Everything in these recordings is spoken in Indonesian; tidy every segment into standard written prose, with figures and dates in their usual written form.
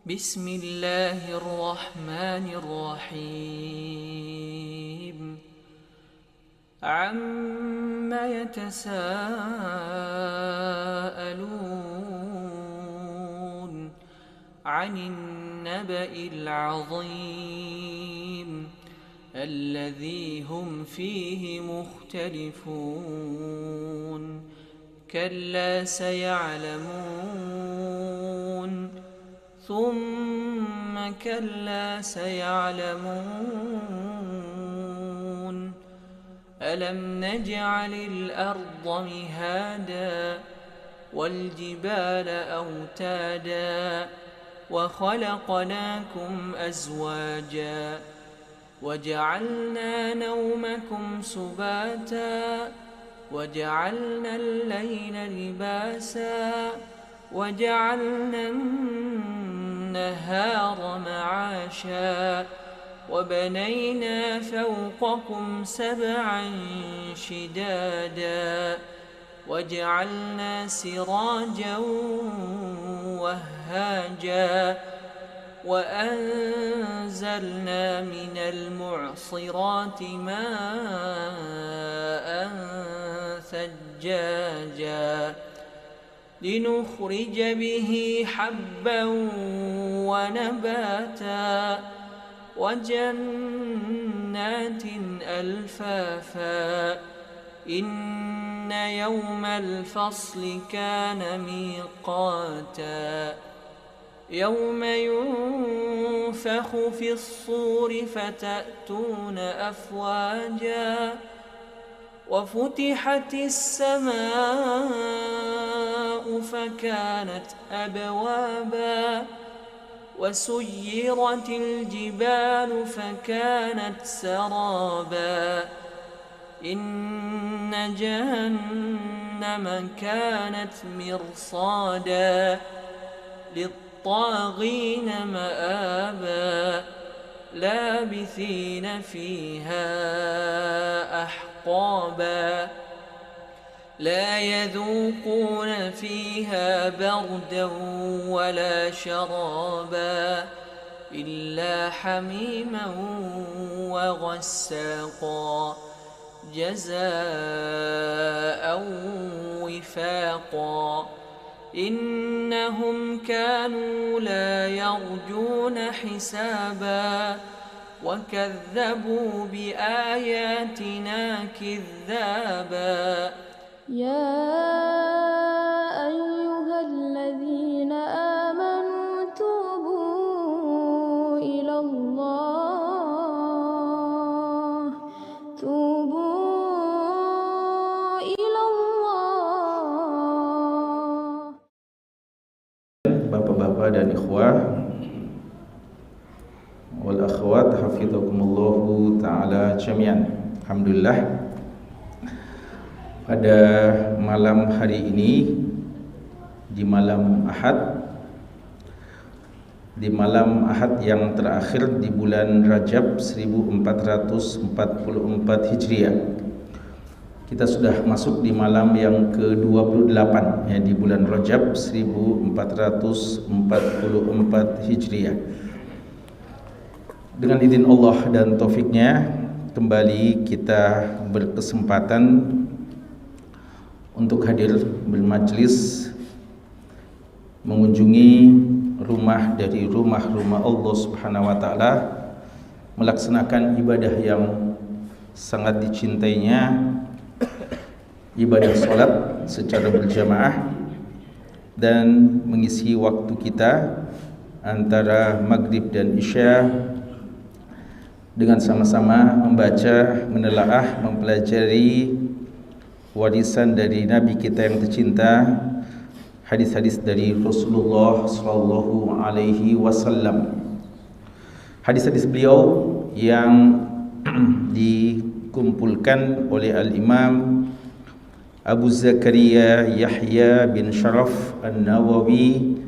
بسم الله الرحمن الرحيم عم يتساءلون عن النبأ العظيم الذي هم فيه مختلفون كلا سيعلمون ثم كلا سيعلمون ألم نجعل الأرض مهادا والجبال أوتادا وخلقناكم أزواجا وجعلنا نومكم سباتا وجعلنا الليل لباسا وجعلنا النهار معاشا وبنينا فوقكم سبعا شدادا وجعلنا سراجا وهاجا وأنزلنا من المعصرات ماء ثجاجا لنخرج به حبا ونباتا وجنات ألفافا إن يوم الفصل كان ميقاتا يوم ينفخ في الصور فتأتون أفواجا وفتحت السماء فكانت أبوابا وسيرت الجبال فكانت سرابا إن جهنم كانت مرصادا للطاغين مآبا لابثين فيها أحقابا لا يذوقون فيها بردا ولا شرابا إلا حميما وغساقا جزاء وفاقا إنهم كانوا لا يرجون حسابا وكذبوا بآياتنا كذابا يا أيها الذين آمنوا توبوا إلى الله Bapak-bapak dan ikhwah wal akhwat hafizakumullahu ta'ala jami'an. Alhamdulillah, pada malam hari ini, di malam Ahad yang terakhir di bulan Rajab 1444 Hijriah, kita sudah masuk di malam yang ke-28 ya, di bulan Rajab 1444 Hijriah. Dengan izin Allah dan taufiknya, kembali kita berkesempatan untuk hadir bermajlis mengunjungi rumah dari rumah-rumah Allah Subhanahu wa taala, melaksanakan ibadah yang sangat dicintainya, ibadah salat secara berjamaah, dan mengisi waktu kita antara maghrib dan isya dengan sama-sama membaca, menelaah, mempelajari warisan dari Nabi kita yang tercinta, hadis-hadis dari Rasulullah sallallahu alaihi wasallam. Hadis-hadis beliau yang dikumpulkan oleh Al-Imam Abu Zakaria Yahya bin Sharaf An-Nawawi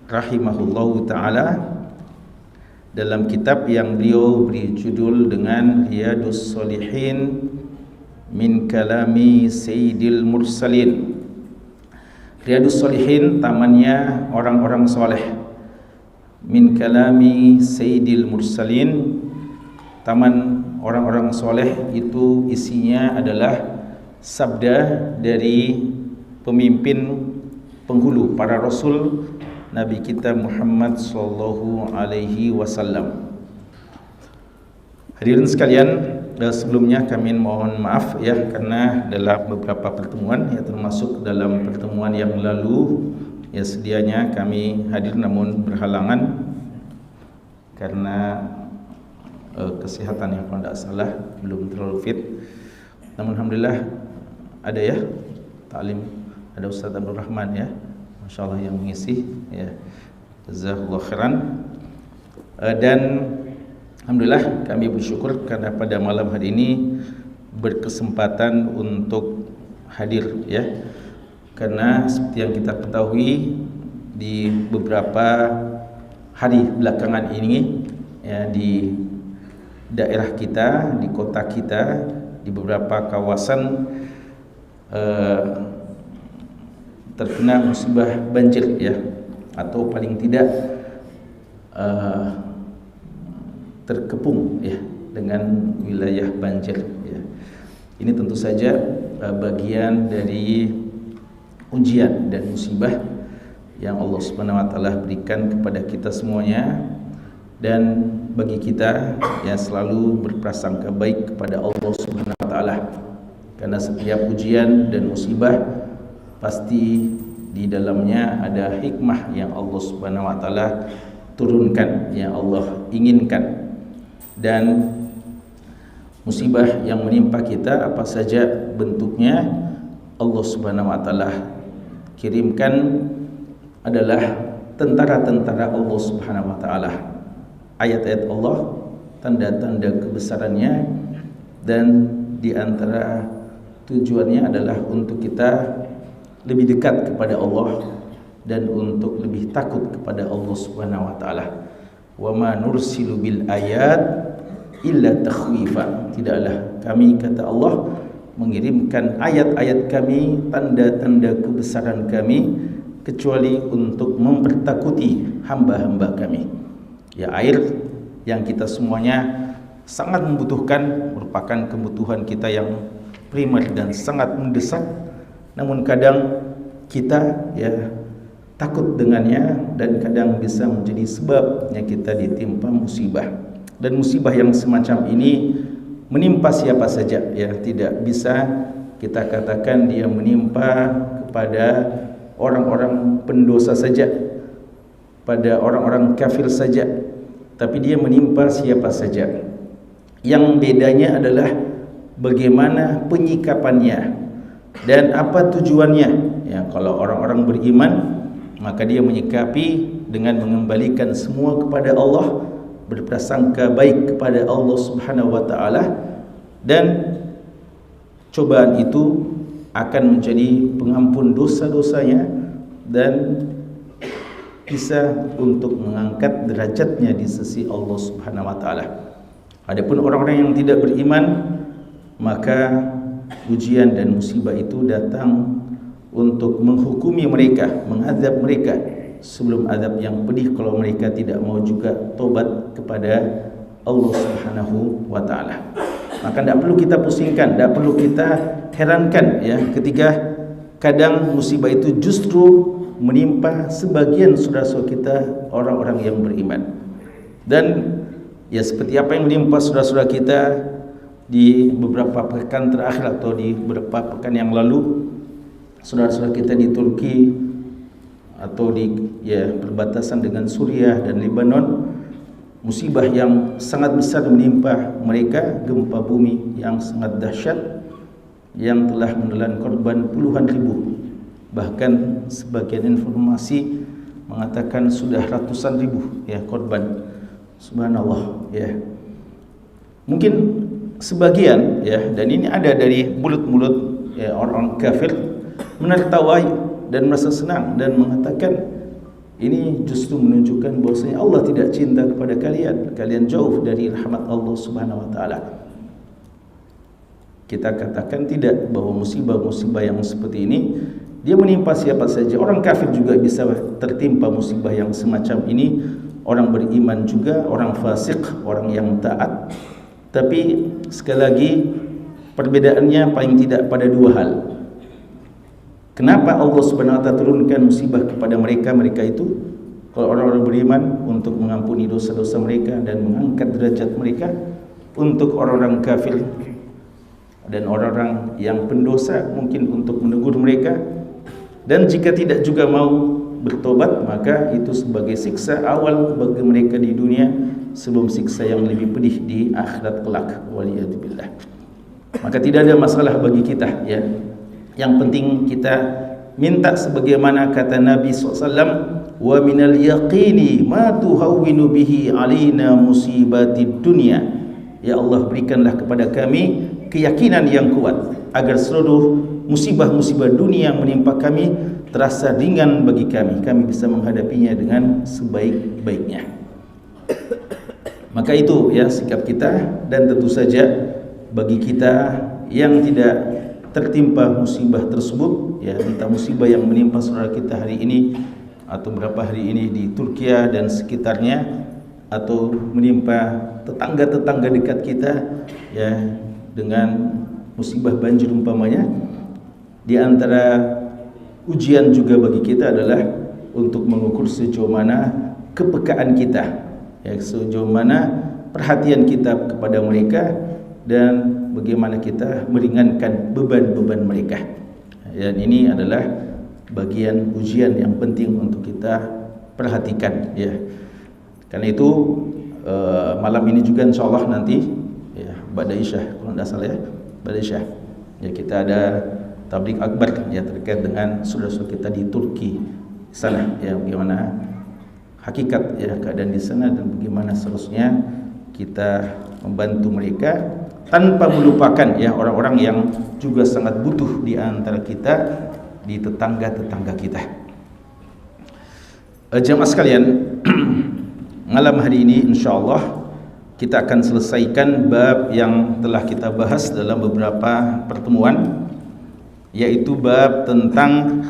rahimahullahu ta'ala dalam kitab yang beliau beri judul dengan Riyadus Shalihin min kalami Sayyidil Mursalin. Riyadus Shalihin, tamannya orang-orang soleh, min kalami sayyidil mursalin. Taman orang-orang soleh itu isinya adalah sabda dari pemimpin penghulu para rasul Nabi kita Muhammad sallallahu alaihi wasallam. Hadirin sekalian, sebelumnya kami mohon maaf ya, karena dalam beberapa pertemuan ya, termasuk dalam pertemuan yang lalu ya, sedianya kami hadir namun berhalangan karena kesehatan yang kalau tidak salah belum terlalu fit. Namun alhamdulillah ada ya taklim, ada Ustaz Abdul Rahman ya, Masya Allah yang mengisi ya, jazakallahu khairan. Dan alhamdulillah kami bersyukur karena pada malam hari ini berkesempatan untuk hadir ya, karena seperti yang kita ketahui di beberapa hari belakangan ini ya, di daerah kita, di kota kita, di beberapa kawasan terkena musibah banjir ya, atau paling tidak terkepung ya dengan wilayah banjir ya. Ini tentu saja bagian dari ujian dan musibah yang Allah Subhanahu wa taala berikan kepada kita semuanya, dan bagi kita ya selalu berprasangka baik kepada Allah Subhanahu wa taala, karena setiap ujian dan musibah pasti di dalamnya ada hikmah yang Allah Subhanahu wa taala turunkan, yang Allah inginkan. Dan musibah yang menimpa kita apa saja bentuknya, Allah Subhanahu wa taala kirimkan adalah tentara-tentara Allah Subhanahu wa taala. Ayat-ayat Allah, tanda-tanda kebesarannya, dan di antara tujuannya adalah untuk kita lebih dekat kepada Allah dan untuk lebih takut kepada Allah Subhanahu wa taala. Wa ma nursilu bil ayat illa takhwifa. Tidaklah kami, kata Allah, mengirimkan ayat-ayat kami, tanda-tanda kebesaran kami, kecuali untuk mempertakuti hamba-hamba kami. Ya, air yang kita semuanya sangat membutuhkan, merupakan kebutuhan kita yang primer dan sangat mendesak. Namun kadang kita ya takut dengannya, dan kadang bisa menjadi sebabnya kita ditimpa musibah. Dan musibah yang semacam ini menimpa siapa saja ya, tidak bisa kita katakan dia menimpa kepada orang-orang pendosa saja, pada orang-orang kafir saja, tapi dia menimpa siapa saja. Yang bedanya adalah bagaimana penyikapannya dan apa tujuannya ya. Kalau orang-orang beriman, maka dia menyikapi dengan mengembalikan semua kepada Allah, berprasangka baik kepada Allah Subhanahu wa taala, dan cobaan itu akan menjadi pengampun dosa-dosanya dan bisa untuk mengangkat derajatnya di sisi Allah Subhanahu wa taala. Adapun orang-orang yang tidak beriman, maka ujian dan musibah itu datang untuk menghukumi mereka, mengazab mereka sebelum azab yang pedih kalau mereka tidak mau juga tobat kepada Allah Subhanahu wa taala. Maka tidak perlu kita pusingkan, tidak perlu kita herankan ya, ketika kadang musibah itu justru menimpa sebagian saudara-saudara kita, orang-orang yang beriman. Dan ya seperti apa yang menimpa saudara-saudara kita di beberapa pekan terakhir atau di beberapa pekan yang lalu, saudara-saudara kita di Turki atau di ya perbatasan dengan Suriah dan Lebanon, musibah yang sangat besar menimpa mereka, gempa bumi yang sangat dahsyat yang telah menelan korban puluhan ribu. Bahkan sebagian informasi mengatakan sudah ratusan ribu ya korban. Subhanallah ya. Mungkin sebagian ya, dan ini ada dari mulut-mulut ya, orang kafir menertawai dan merasa senang dan mengatakan ini justru menunjukkan bahwasanya Allah tidak cinta kepada kalian, kalian jauh dari rahmat Allah Subhanahu wa taala. Kita katakan tidak, bahwa musibah-musibah yang seperti ini dia menimpa siapa saja. Orang kafir juga bisa tertimpa musibah yang semacam ini, orang beriman juga, orang fasik, orang yang taat. Tapi sekali lagi perbedaannya paling tidak pada dua hal. Kenapa Allah Subhanahu wa taala turunkan musibah kepada mereka itu? Kalau orang-orang beriman untuk mengampuni dosa-dosa mereka dan mengangkat derajat mereka. Untuk orang-orang kafir dan orang-orang yang pendosa mungkin untuk menegur mereka, dan jika tidak juga mau bertobat, maka itu sebagai siksa awal bagi mereka di dunia sebelum siksa yang lebih pedih di akhirat kelak. Waliyadzubillah. Maka tidak ada masalah bagi kita, ya. Yang penting kita minta sebagaimana kata Nabi SAW, wa minal yaqini ma tuhawwinu bihi alaina musibatid dunya. Ya Allah, berikanlah kepada kami keyakinan yang kuat agar seluruh musibah-musibah dunia yang menimpa kami terasa ringan bagi kami. Kami bisa menghadapinya dengan sebaik-baiknya. Maka itu ya sikap kita. Dan tentu saja bagi kita yang tidak tertimpa musibah tersebut, ya, entah musibah yang menimpa saudara kita hari ini atau beberapa hari ini di Turki dan sekitarnya, atau menimpa tetangga-tetangga dekat kita, ya, dengan musibah banjir umpamanya. Di antara ujian juga bagi kita adalah untuk mengukur sejauh mana kepekaan kita, ya, sejauh mana perhatian kita kepada mereka, dan bagaimana kita meringankan beban-beban mereka. Dan ini adalah bagian ujian yang penting untuk kita perhatikan, ya. Karena itu malam ini juga insyaallah nanti, ya, ba'da Isya, kalau tidak salah ya, ba'da Isya, ya, kita ada tabligh akbar, ya, terkait dengan saudara-saudara kita di Turki sana, ya, bagaimana hakikat, ya, keadaan di sana dan bagaimana seterusnya kita membantu mereka tanpa melupakan, ya, orang-orang yang juga sangat butuh di antara kita, di tetangga-tetangga kita. Jemaah sekalian, malam hari ini insyaallah kita akan selesaikan bab yang telah kita bahas dalam beberapa pertemuan, yaitu bab tentang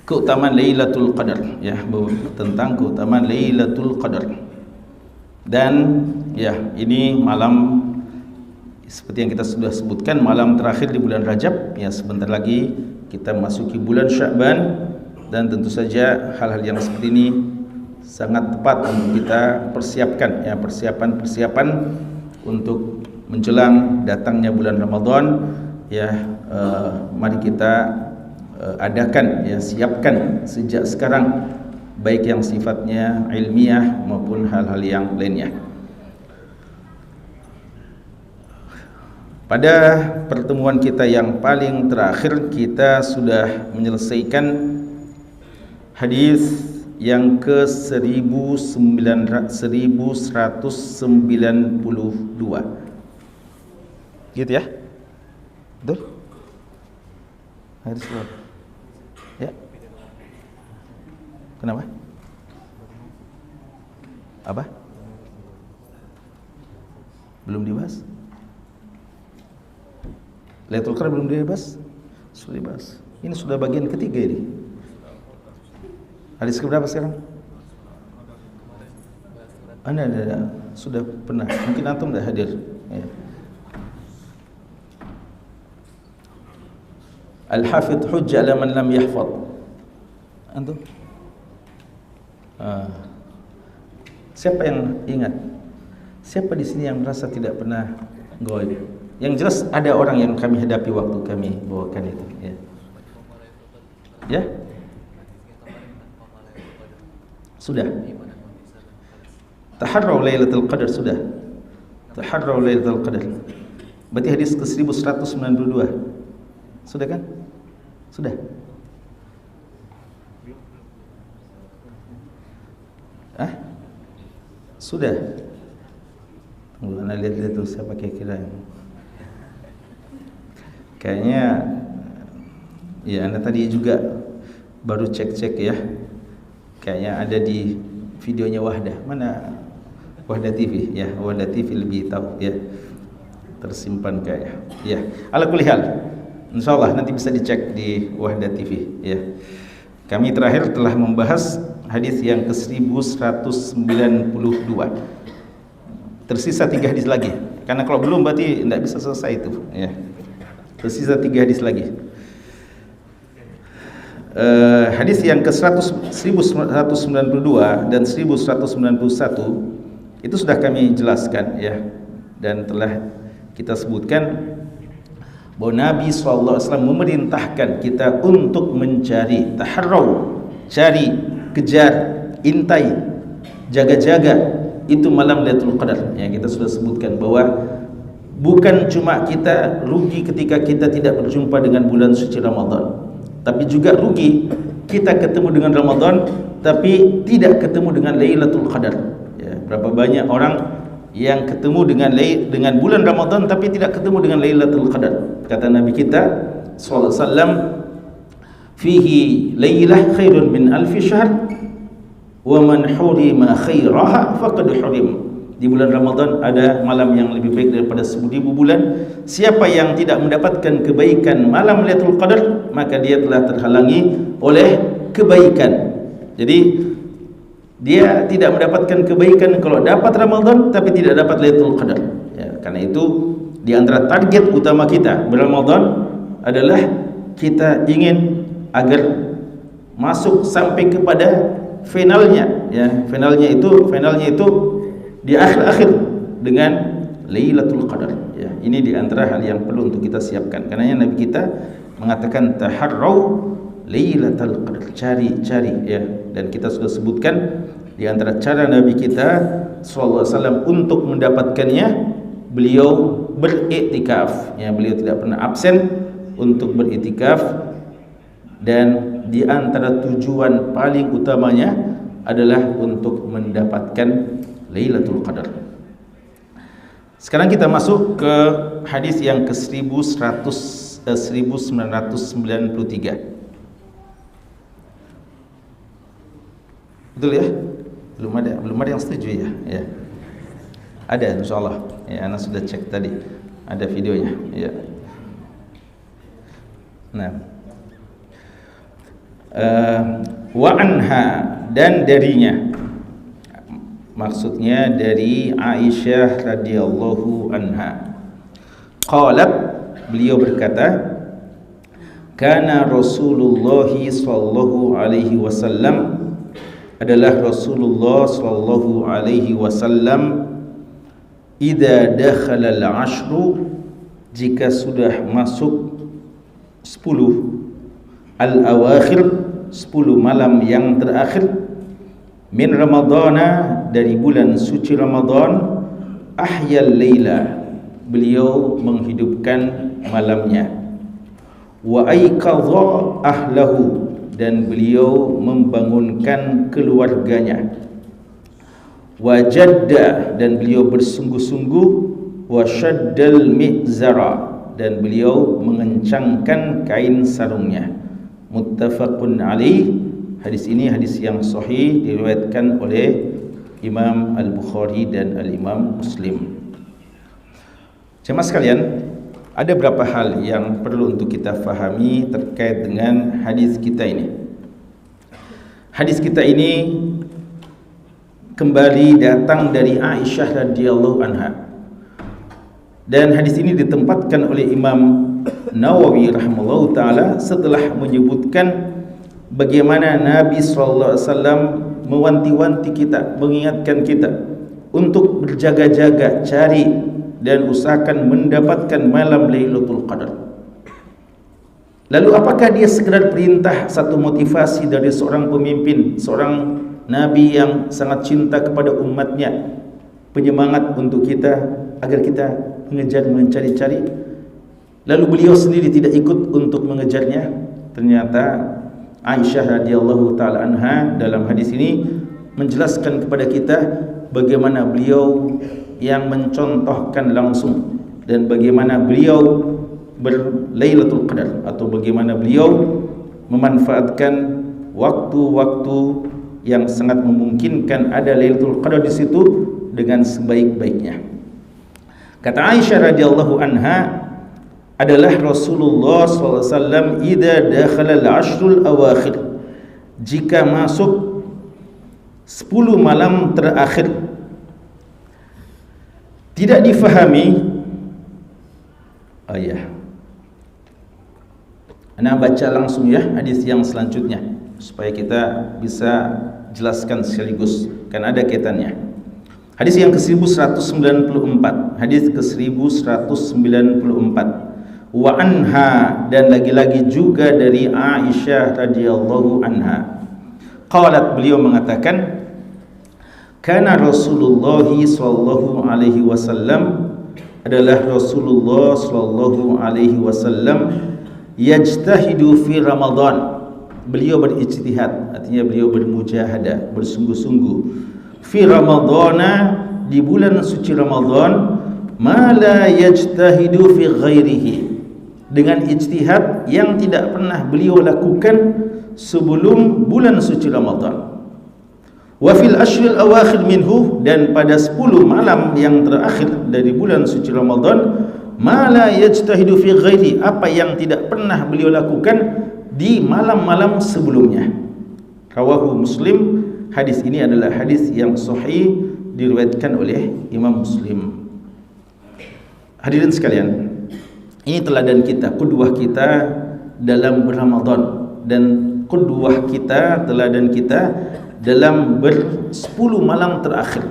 keutamaan Lailatul Qadar, ya, tentang keutamaan Lailatul Qadar. Dan ya, ini malam seperti yang kita sudah sebutkan, malam terakhir di bulan Rajab, ya, sebentar lagi kita memasuki bulan Sya'ban, dan tentu saja hal-hal yang seperti ini sangat tepat untuk kita persiapkan, ya, persiapan untuk menjelang datangnya bulan Ramadan, ya. Mari kita adakan, ya, siapkan sejak sekarang, baik yang sifatnya ilmiah maupun hal-hal yang lainnya. Pada pertemuan kita yang paling terakhir kita sudah menyelesaikan hadis yang ke 1192, gitu ya, betul? Hadis berapa? Ya, kenapa? Apa? Belum dibahas? Lailatul Qadar belum dibahas? Sudah dibahas. Ini sudah bagian ketiga ini. Hadis keberapa sekarang? Anda sudah pernah, mungkin antum dah hadir, ya. Al-Hafidh hujjah ala man lam yahfadh. Antum? Siapa yang ingat? Siapa di sini yang merasa tidak pernah ghaib? Yang jelas ada orang yang kami hadapi waktu kami bawakan itu, ya. Ya? Sudah. Taharraw Lailatul Qadar sudah. Taharraw Lailatul Qadar. Berarti hadis ke 1192. Sudah kan? Sudah. Sudah. Tunggu, anda lihat tuh siapa kira-kira yang kayaknya, ya, anda tadi juga baru cek-cek, ya. Kayaknya ada di videonya Wahdah. Mana Wahdah TV, ya, Wahdah TV lebih tahu, ya, tersimpan kayaknya, ya. Ala kulli hal, insyaallah nanti bisa dicek di Wahdah TV, ya. Kami terakhir telah membahas hadis yang ke-1192. Tersisa 3 hadis lagi. Karena kalau belum berarti tidak bisa selesai itu. Ya. Tersisa 3 hadis lagi. Hadis yang ke-1192 dan 1191 itu sudah kami jelaskan ya, dan telah kita sebutkan bahwa Nabi SAW memerintahkan kita untuk mencari, taharraw, cari, kejar, intai, jaga-jaga itu malam Lailatul Qadar. Ya, kita sudah sebutkan bahwa bukan cuma kita rugi ketika kita tidak berjumpa dengan bulan suci Ramadan, tapi juga rugi kita ketemu dengan Ramadan tapi tidak ketemu dengan Lailatul Qadar. Ya, berapa banyak orang yang ketemu dengan bulan Ramadan tapi tidak ketemu dengan Lailatul Qadar. Kata Nabi kita sallallahu alaihi wasallam, fihi lailah khairun min alfi syahr wa man hurima khairaha faqad hurim. Di bulan Ramadan ada malam yang lebih baik daripada 1000 bulan. Siapa yang tidak mendapatkan kebaikan malam Lailatul Qadar, maka dia telah terhalangi oleh kebaikan. Jadi dia tidak mendapatkan kebaikan kalau dapat Ramadan tapi tidak dapat Lailatul Qadar. Ya, karena itu di antara target utama kita berRamadan adalah kita ingin agar masuk sampai kepada finalnya. Ya, finalnya itu di akhir-akhir dengan Lailatul Qadar. Ya, ini di antara hal yang perlu untuk kita siapkan. Karena Nabi kita mengatakan taharraw Lailatul Qadar, cari ya. Dan kita sudah sebutkan di antara cara Nabi kita sallallahu alaihi wasallam untuk mendapatkannya, beliau beriktikaf. Ya, beliau tidak pernah absen untuk beriktikaf, dan di antara tujuan paling utamanya adalah untuk mendapatkan Lailatul Qadar. Sekarang kita masuk ke hadis yang ke-1993. Betul ya? Belum ada yang setuju ya? Ya. Ada insyaallah. Ya, anak sudah cek tadi. Ada videonya, ya. Nah. Wa anha, dan darinya. Maksudnya dari Aisyah radhiyallahu anha. Qalat, beliau berkata, kana Rasulullah sallallahu alaihi wasallam, adalah Rasulullah sallallahu alaihi wasallam, idza dakhala al-ashru, jika sudah masuk 10 al-awakhir, 10 malam yang terakhir, min Ramadana, dari bulan suci Ramadan, ahyal laila, beliau menghidupkan malamnya, wa aiqadha ahlahu, dan beliau membangunkan keluarganya, wajadda, dan beliau bersungguh-sungguh, wasyaddal mi'zara, dan beliau mengencangkan kain sarungnya. Muttafaqun alaih. Hadis ini hadis yang sahih, diriwayatkan oleh Imam Al-Bukhari dan Al-Imam Muslim. Jemaah sekalian, ada beberapa hal yang perlu untuk kita fahami terkait dengan hadis kita ini. Hadis kita ini kembali datang dari Aisyah radhiyallahu anha. Dan hadis ini ditempatkan oleh Imam Nawawi rahimahullahu taala setelah menyebutkan bagaimana Nabi sallallahu alaihi wasallam mewanti-wanti kita, mengingatkan kita untuk berjaga-jaga, cari dan usahakan mendapatkan malam Lailatul Qadar. Lalu apakah dia sekedar perintah, satu motivasi dari seorang pemimpin, seorang nabi yang sangat cinta kepada umatnya, penyemangat untuk kita agar kita mengejar, mencari-cari, lalu beliau sendiri tidak ikut untuk mengejarnya? Ternyata Aisyah radhiyallahu taala anha dalam hadis ini menjelaskan kepada kita bagaimana beliau yang mencontohkan langsung, dan bagaimana beliau berlailatul qadar, atau bagaimana beliau memanfaatkan waktu-waktu yang sangat memungkinkan ada lailatul qadar di situ dengan sebaik-baiknya. Kata Aisyah radhiyallahu anha, adalah Rasulullah SAW idza dakhala al-ashrul awakhir, jika masuk 10 malam terakhir. Tidak difahami. Ana baca langsung ya hadis yang selanjutnya supaya kita bisa jelaskan sekaligus, kan ada kaitannya. Hadis yang ke-1194, hadis ke-1194. Wa anha, dan lagi-lagi juga dari Aisyah radhiyallahu anha. Qalat, beliau mengatakan, kana Rasulullah sallallahu alaihi wasallam, adalah Rasulullah sallallahu alaihi wasallam yajtahidu fi Ramadan. Beliau berijtihad, artinya beliau bermujahadah, bersungguh-sungguh. Fi Ramadana, di bulan suci Ramadan, ma la yajtahidu fi ghairihi, dengan ijtihad yang tidak pernah beliau lakukan sebelum bulan suci Ramadan. Wa fil ashril awakhir minhu, dan pada 10 malam yang terakhir dari bulan suci Ramadan, ma la yajtahidu fi ghairi, apa yang tidak pernah beliau lakukan di malam-malam sebelumnya. Rawahu Muslim. Hadis ini adalah hadis yang sahih, diriwayatkan oleh Imam Muslim. Hadirin sekalian, ini teladan kita, qudwah kita dalam Ramadan, dan qudwah kita, teladan kita dalam 10 malam terakhir.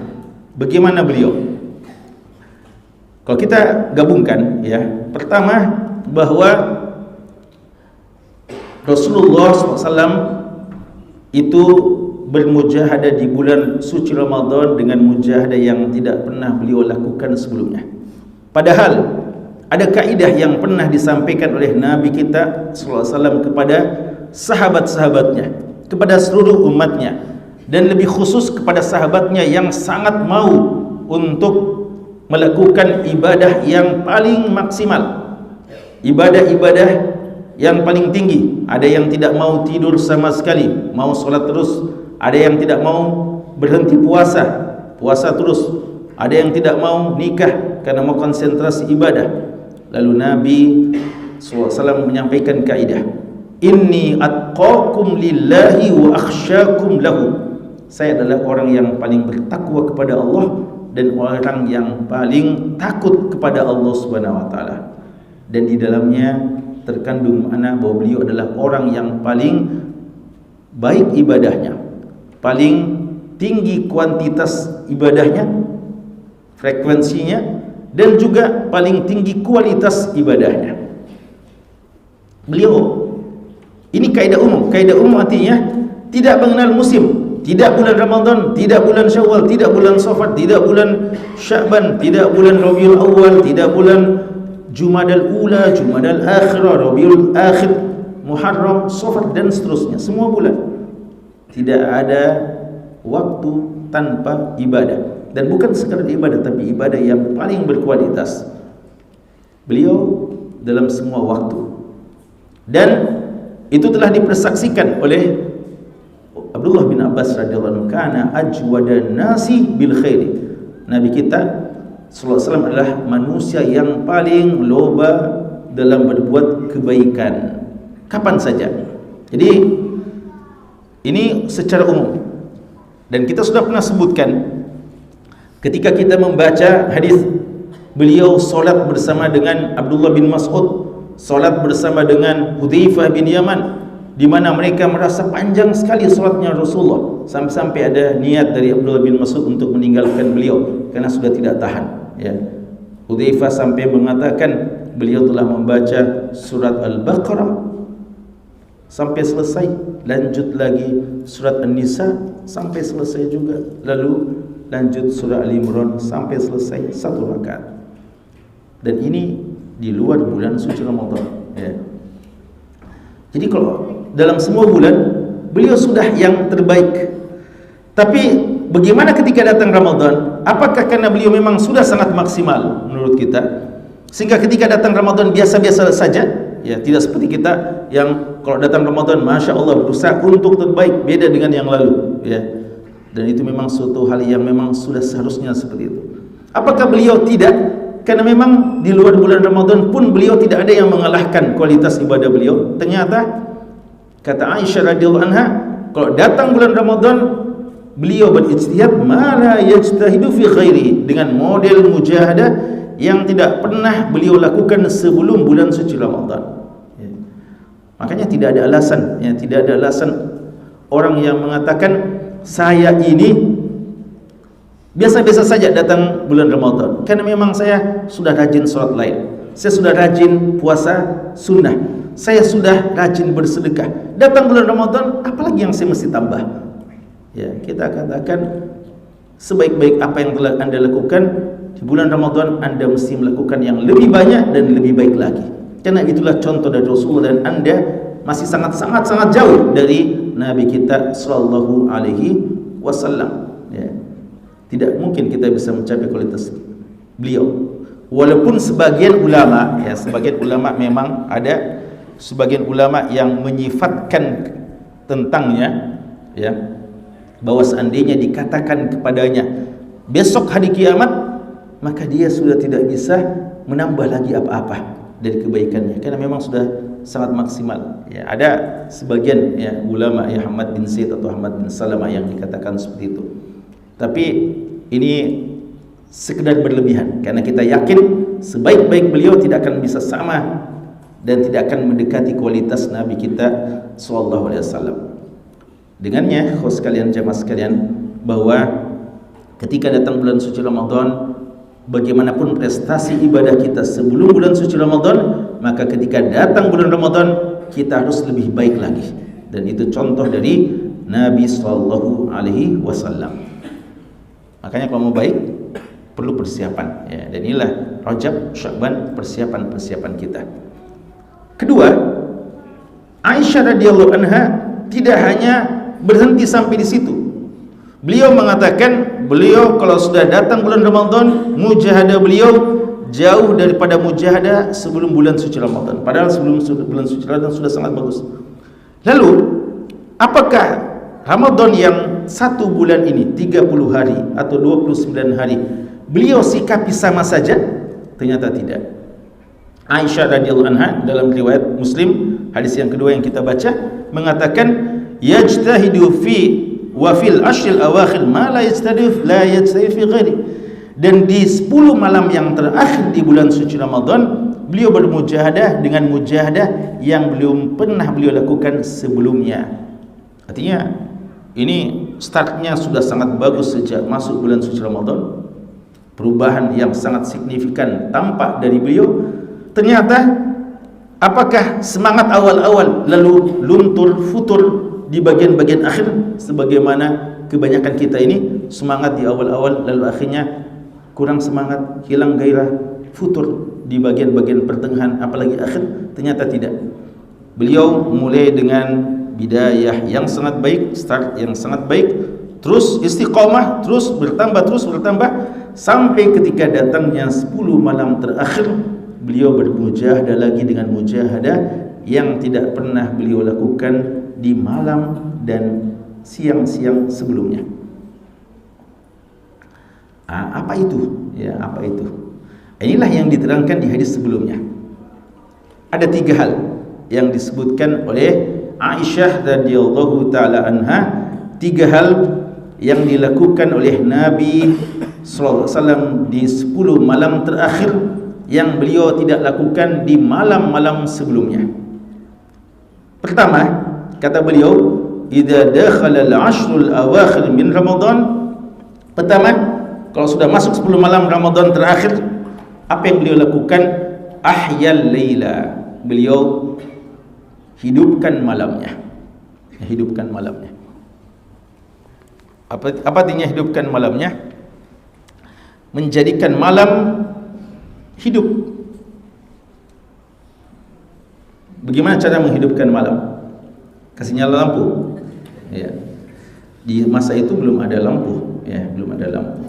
Bagaimana beliau? Kalau kita gabungkan ya, pertama bahwa Rasulullah SAW itu bermujahadah di bulan suci Ramadan dengan mujahadah yang tidak pernah beliau lakukan sebelumnya. Padahal ada kaidah yang pernah disampaikan oleh Nabi kita SAW kepada sahabat-sahabatnya, kepada seluruh umatnya, dan lebih khusus kepada sahabatnya yang sangat mau untuk melakukan ibadah yang paling maksimal, ibadah-ibadah yang paling tinggi. Ada yang tidak mau tidur sama sekali, mau sholat terus. Ada yang tidak mau berhenti puasa, puasa terus. Ada yang tidak mau nikah karena mau konsentrasi ibadah. Lalu Nabi SAW menyampaikan kaidah, inni atqakum lillahi wa akhsyakum lahu, saya adalah orang yang paling bertakwa kepada Allah dan orang yang paling takut kepada Allah Subhanahu wa taala. Dan di dalamnya terkandung makna bahwa beliau adalah orang yang paling baik ibadahnya, paling tinggi kuantitas ibadahnya, frekuensinya, dan juga paling tinggi kualitas ibadahnya. Beliau, ini kaidah umum. Kaidah umum artinya tidak mengenal musim. Tidak bulan Ramadan, tidak bulan Syawal, tidak bulan Safar, tidak bulan Sya'ban, tidak bulan Rabiul Awal, tidak bulan Jumadal Ula, Jumadal Akhirah, Rabiul Akhir, Muharram, Safar, dan seterusnya. Semua bulan. Tidak ada waktu tanpa ibadah. Dan bukan sekadar ibadah, tapi ibadah yang paling berkualitas. Beliau dalam semua waktu. Dan itu telah dipersaksikan oleh Abdullah bin Abbas radhiyallahu anhu, kana ajwadan nasi bil khairi. Nabi kita sallallahu alaihi wasallam adalah manusia yang paling loba dalam berbuat kebaikan kapan saja. Jadi ini secara umum, dan kita sudah pernah sebutkan ketika kita membaca hadis beliau solat bersama dengan Abdullah bin Mas'ud, solat bersama dengan Hudzaifah bin Yaman, di mana mereka merasa panjang sekali solatnya Rasulullah, sampai-sampai ada niat dari Abdullah bin Mas'ud untuk meninggalkan beliau karena sudah tidak tahan ya. Hudzaifah sampai mengatakan beliau telah membaca surat Al-Baqarah sampai selesai, lanjut lagi surat An-Nisa sampai selesai juga, lalu lanjut surah Al-Imran sampai selesai 1 rakaat. Dan ini di luar bulan suci Ramadan ya. Jadi kalau dalam semua bulan beliau sudah yang terbaik. Tapi bagaimana ketika datang Ramadan? Apakah karena beliau memang sudah sangat maksimal menurut kita, sehingga ketika datang Ramadan biasa-biasa saja? Ya, tidak seperti kita yang kalau datang Ramadan Masya Allah berusaha untuk terbaik, beda dengan yang lalu ya. Dan itu memang suatu hal yang memang sudah seharusnya seperti itu. Apakah beliau tidak? Karena memang di luar bulan Ramadan pun beliau tidak ada yang mengalahkan kualitas ibadah beliau. Ternyata kata Aisyah radhiyallahu anha, kalau datang bulan Ramadan beliau berijtihad ma la yajtahidu fi ghairihi, dengan model mujahadah yang tidak pernah beliau lakukan sebelum bulan suci Ramadan. Ya. Makanya tidak ada alasan, ya, tidak ada alasan orang yang mengatakan saya ini biasa-biasa saja datang bulan Ramadan karena memang saya sudah rajin sholat lail, saya sudah rajin puasa sunnah, saya sudah rajin bersedekah. Datang bulan Ramadan, apalagi yang saya mesti tambah? Ya, kita katakan sebaik-baik apa yang telah Anda lakukan di bulan Ramadan, Anda mesti melakukan yang lebih banyak dan lebih baik lagi. Karena itulah contoh dari Rasulullah, dan Anda masih sangat jauh dari Nabi kita sallallahu alaihi wasallam. Ya. Tidak mungkin kita bisa mencapai kualitas beliau. Walaupun sebagian ulama, ya, sebagian ulama memang ada sebagian ulama yang menyifatkan tentangnya, ya, bahwa seandainya dikatakan kepadanya besok hari kiamat, maka dia sudah tidak bisa menambah lagi apa-apa dari kebaikannya karena memang sudah sangat maksimal. Ya, ada sebagian, ya, ulama, ya, Ahmad bin Zaid atau Ahmad bin Salamah yang dikatakan seperti itu. Tapi ini sekedar berlebihan karena kita yakin sebaik-baik beliau tidak akan bisa sama dan tidak akan mendekati kualitas Nabi kita sallallahu alaihi wasallam. Dengannya, khusus sekalian, jamaah sekalian, bahwa ketika datang bulan suci Ramadan, bagaimanapun prestasi ibadah kita sebelum bulan suci Ramadan, maka ketika datang bulan Ramadan kita harus lebih baik lagi. Dan itu contoh dari Nabi sallallahu alaihi wasallam. Makanya kalau mau baik perlu persiapan, ya. Dan inilah Rajab, Sya'ban, persiapan kita. Kedua, Aisyah radhiyallahu anha tidak hanya berhenti sampai di situ. Beliau mengatakan, beliau kalau sudah datang bulan Ramadan, mujahadah beliau jauh daripada mujahadah sebelum bulan suci Ramadan. Padahal sebelum bulan suci Ramadan sudah sangat bagus. Lalu, apakah Ramadan yang 1 bulan ini 30 hari atau 29 hari beliau sikapi sama saja? Ternyata tidak. Aisyah radhiyallahu anha dalam riwayat Muslim, hadis yang kedua yang kita baca, mengatakan yajtahidu fi wa fil ashril awakhir ma la yajtahidu fi ghairi. Dan di 10 malam yang terakhir di bulan suci Ramadan, beliau bermujahadah dengan mujahadah yang belum pernah beliau lakukan sebelumnya. Artinya ini startnya sudah sangat bagus sejak masuk bulan suci Ramadan. Perubahan yang sangat signifikan tampak dari beliau. Ternyata apakah semangat awal-awal lalu luntur futur di bagian-bagian akhir, sebagaimana kebanyakan kita ini semangat di awal-awal lalu akhirnya kurang semangat, hilang gairah, futur di bagian-bagian pertengahan apalagi akhir? Ternyata tidak. Beliau mulai dengan bidayah yang sangat baik, start yang sangat baik, terus istiqomah, terus bertambah sampai ketika datangnya 10 malam terakhir, beliau bermujahadah lagi dengan mujahadah yang tidak pernah beliau lakukan di malam dan siang-siang sebelumnya. Apa itu? Ya, apa itu? Inilah yang diterangkan di hadis sebelumnya. Ada 3 hal yang disebutkan oleh Aisyah radhiyallahu taala anha, 3 hal yang dilakukan oleh Nabi sallallahu alaihi wasallam di 10 malam terakhir yang beliau tidak lakukan di malam-malam sebelumnya. Pertama, kata beliau, idza dakhala al-ashrul awakhir min Ramadan. Pertama, kalau sudah masuk 10 malam Ramadan terakhir, apa yang beliau lakukan? Ahyal laila. Beliau hidupkan malamnya. Hidupkan malamnya. Apa artinya hidupkan malamnya? Menjadikan malam hidup. Bagaimana cara menghidupkan malam? Kasih nyala lampu. Ya. Di masa itu belum ada lampu, ya, belum ada lampu.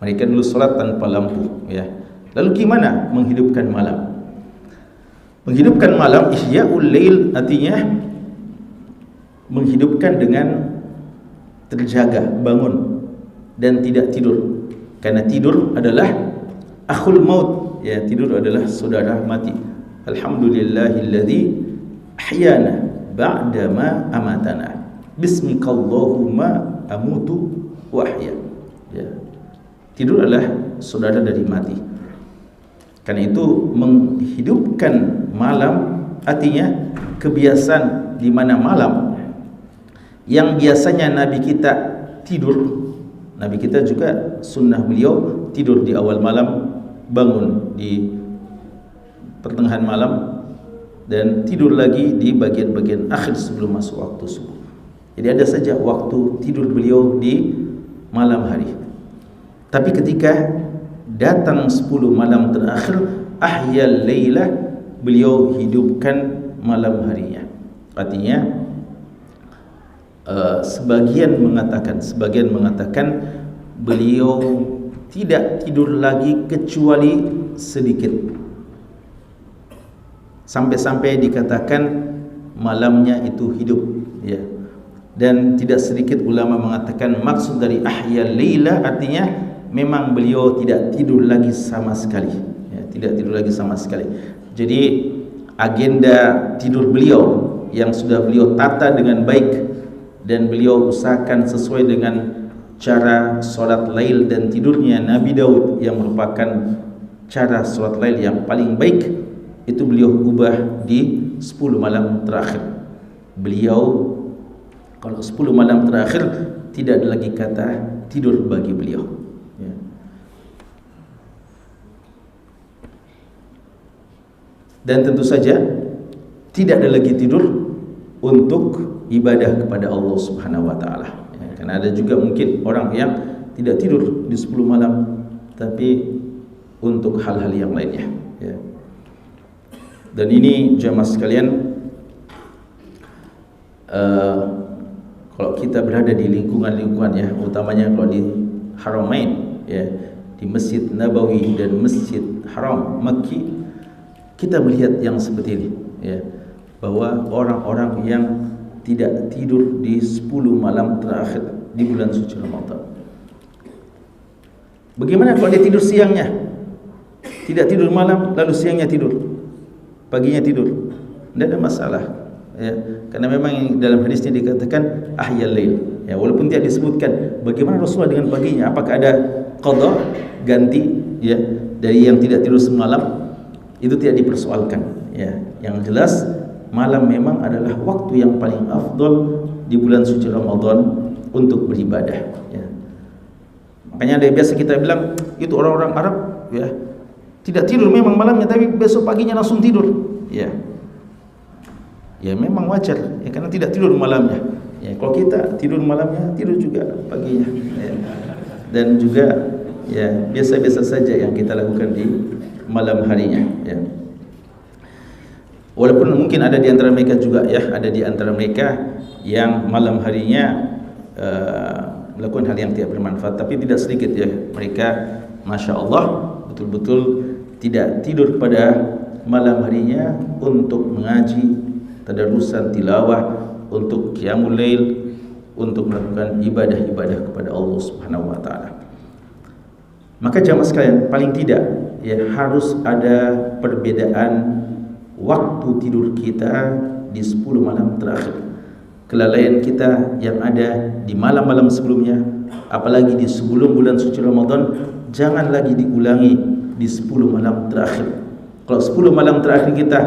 Mereka dulu sholat tanpa lampu, ya. Lalu gimana menghidupkan malam? Menghidupkan malam, ihya'ul lail, artinya menghidupkan dengan terjaga, bangun dan tidak tidur. Karena tidur adalah akhul maut, ya, tidur adalah saudara mati. Alhamdulillahilladzi ahyana ba'dama amatana. Bismikallahumma amutu wa ahya. Ya. Tidur adalah saudara dari mati. Karena itu menghidupkan malam artinya kebiasaan di mana malam yang biasanya Nabi kita tidur. Nabi kita juga sunnah beliau tidur di awal malam, bangun di pertengahan malam, dan tidur lagi di bagian-bagian akhir sebelum masuk waktu subuh. Jadi ada saja waktu tidur beliau di malam hari. Tapi ketika datang 10 malam terakhir, ahyal lailah, beliau hidupkan malam harinya. Artinya sebagian mengatakan beliau tidak tidur lagi kecuali sedikit, sampai-sampai dikatakan malamnya itu hidup, ya. Dan tidak sedikit ulama mengatakan maksud dari ahyal laila artinya memang beliau tidak tidur lagi sama sekali, ya, tidak tidur lagi sama sekali. Jadi agenda tidur beliau yang sudah beliau tata dengan baik dan beliau usahakan sesuai dengan cara solat lail dan tidurnya Nabi Daud yang merupakan cara solat lail yang paling baik, itu beliau ubah di 10 malam terakhir. Beliau kalau 10 malam terakhir tidak ada lagi kata tidur bagi beliau, ya. Dan tentu saja tidak ada lagi tidur untuk ibadah kepada Allah Subhanahu wa taala, ya. Karena ada juga mungkin orang yang tidak tidur di 10 malam tapi untuk hal-hal yang lainnya, ya. Dan ini jamaah sekalian, kalau kita berada di lingkungan-lingkungan, ya, utamanya kalau di Haramain, ya, di Masjid Nabawi dan Masjid Haram Makki, kita melihat yang seperti ini, ya, bahwa orang-orang yang tidak tidur di 10 malam terakhir di bulan suci Ramadan. Bagaimana kalau dia tidur siangnya? Tidak tidur malam lalu siangnya tidur, paginya tidur, tidak ada masalah, ya. Karena memang dalam hadisnya dikatakan ahyal lail, ya, walaupun tidak disebutkan bagaimana Rasulullah dengan paginya, apakah ada qada ganti, ya, dari yang tidak tidur semalam, itu tidak dipersoalkan, ya. Yang jelas malam memang adalah waktu yang paling afdol di bulan suci Ramadan untuk beribadah, ya. Makanya ada biasa kita bilang itu orang-orang Arab, ya, tidak tidur memang malamnya tapi besok paginya langsung tidur, ya. Ya memang wajar, ya, karena tidak tidur malamnya, ya. Kalau kita tidur malamnya, tidur juga paginya, ya. Dan juga, ya, biasa-biasa saja yang kita lakukan di malam harinya, ya. Walaupun mungkin ada di antara mereka juga, ya, ada di antara mereka yang malam harinya melakukan hal yang tidak bermanfaat, tapi tidak sedikit, ya, mereka Masya Allah betul-betul tidak tidur pada malam harinya untuk mengaji, tadarusan, tilawah, untuk qiyamul lail, untuk melakukan ibadah-ibadah kepada Allah Subhanahu wa taala. Maka jamaah sekalian, paling tidak, ya, harus ada perbedaan waktu tidur kita di 10 malam terakhir. Kelalaian kita yang ada di malam-malam sebelumnya, apalagi di sebelum bulan suci Ramadan, jangan lagi diulangi di 10 malam terakhir. Kalau 10 malam terakhir kita,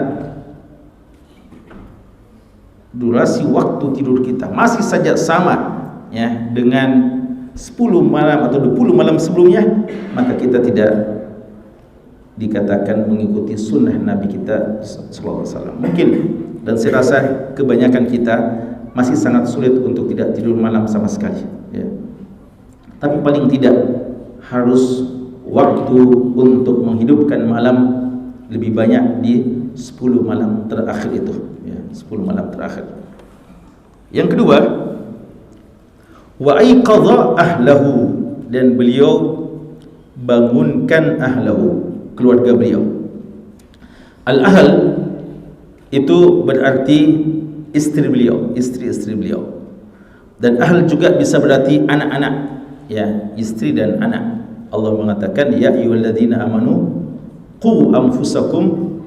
durasi waktu tidur kita masih saja sama, ya, dengan 10 malam atau 20 malam sebelumnya, maka kita tidak dikatakan mengikuti sunnah Nabi kita sallallahu alaihi wasallam. Mungkin, dan saya rasa kebanyakan kita masih sangat sulit untuk tidak tidur malam sama sekali, ya. Tapi paling tidak harus waktu untuk menghidupkan malam lebih banyak di 10 malam terakhir itu, ya, 10 malam terakhir. Yang kedua, wa aiqadha ahlahu, dan beliau bangunkan ahlahu, keluarga beliau. Al-ahl itu berarti istri beliau, istri-istri beliau. Dan ahl juga bisa berarti anak-anak, ya, istri dan anak. Allah mengatakan, ya ayyuhalladzina amanu qu anfusakum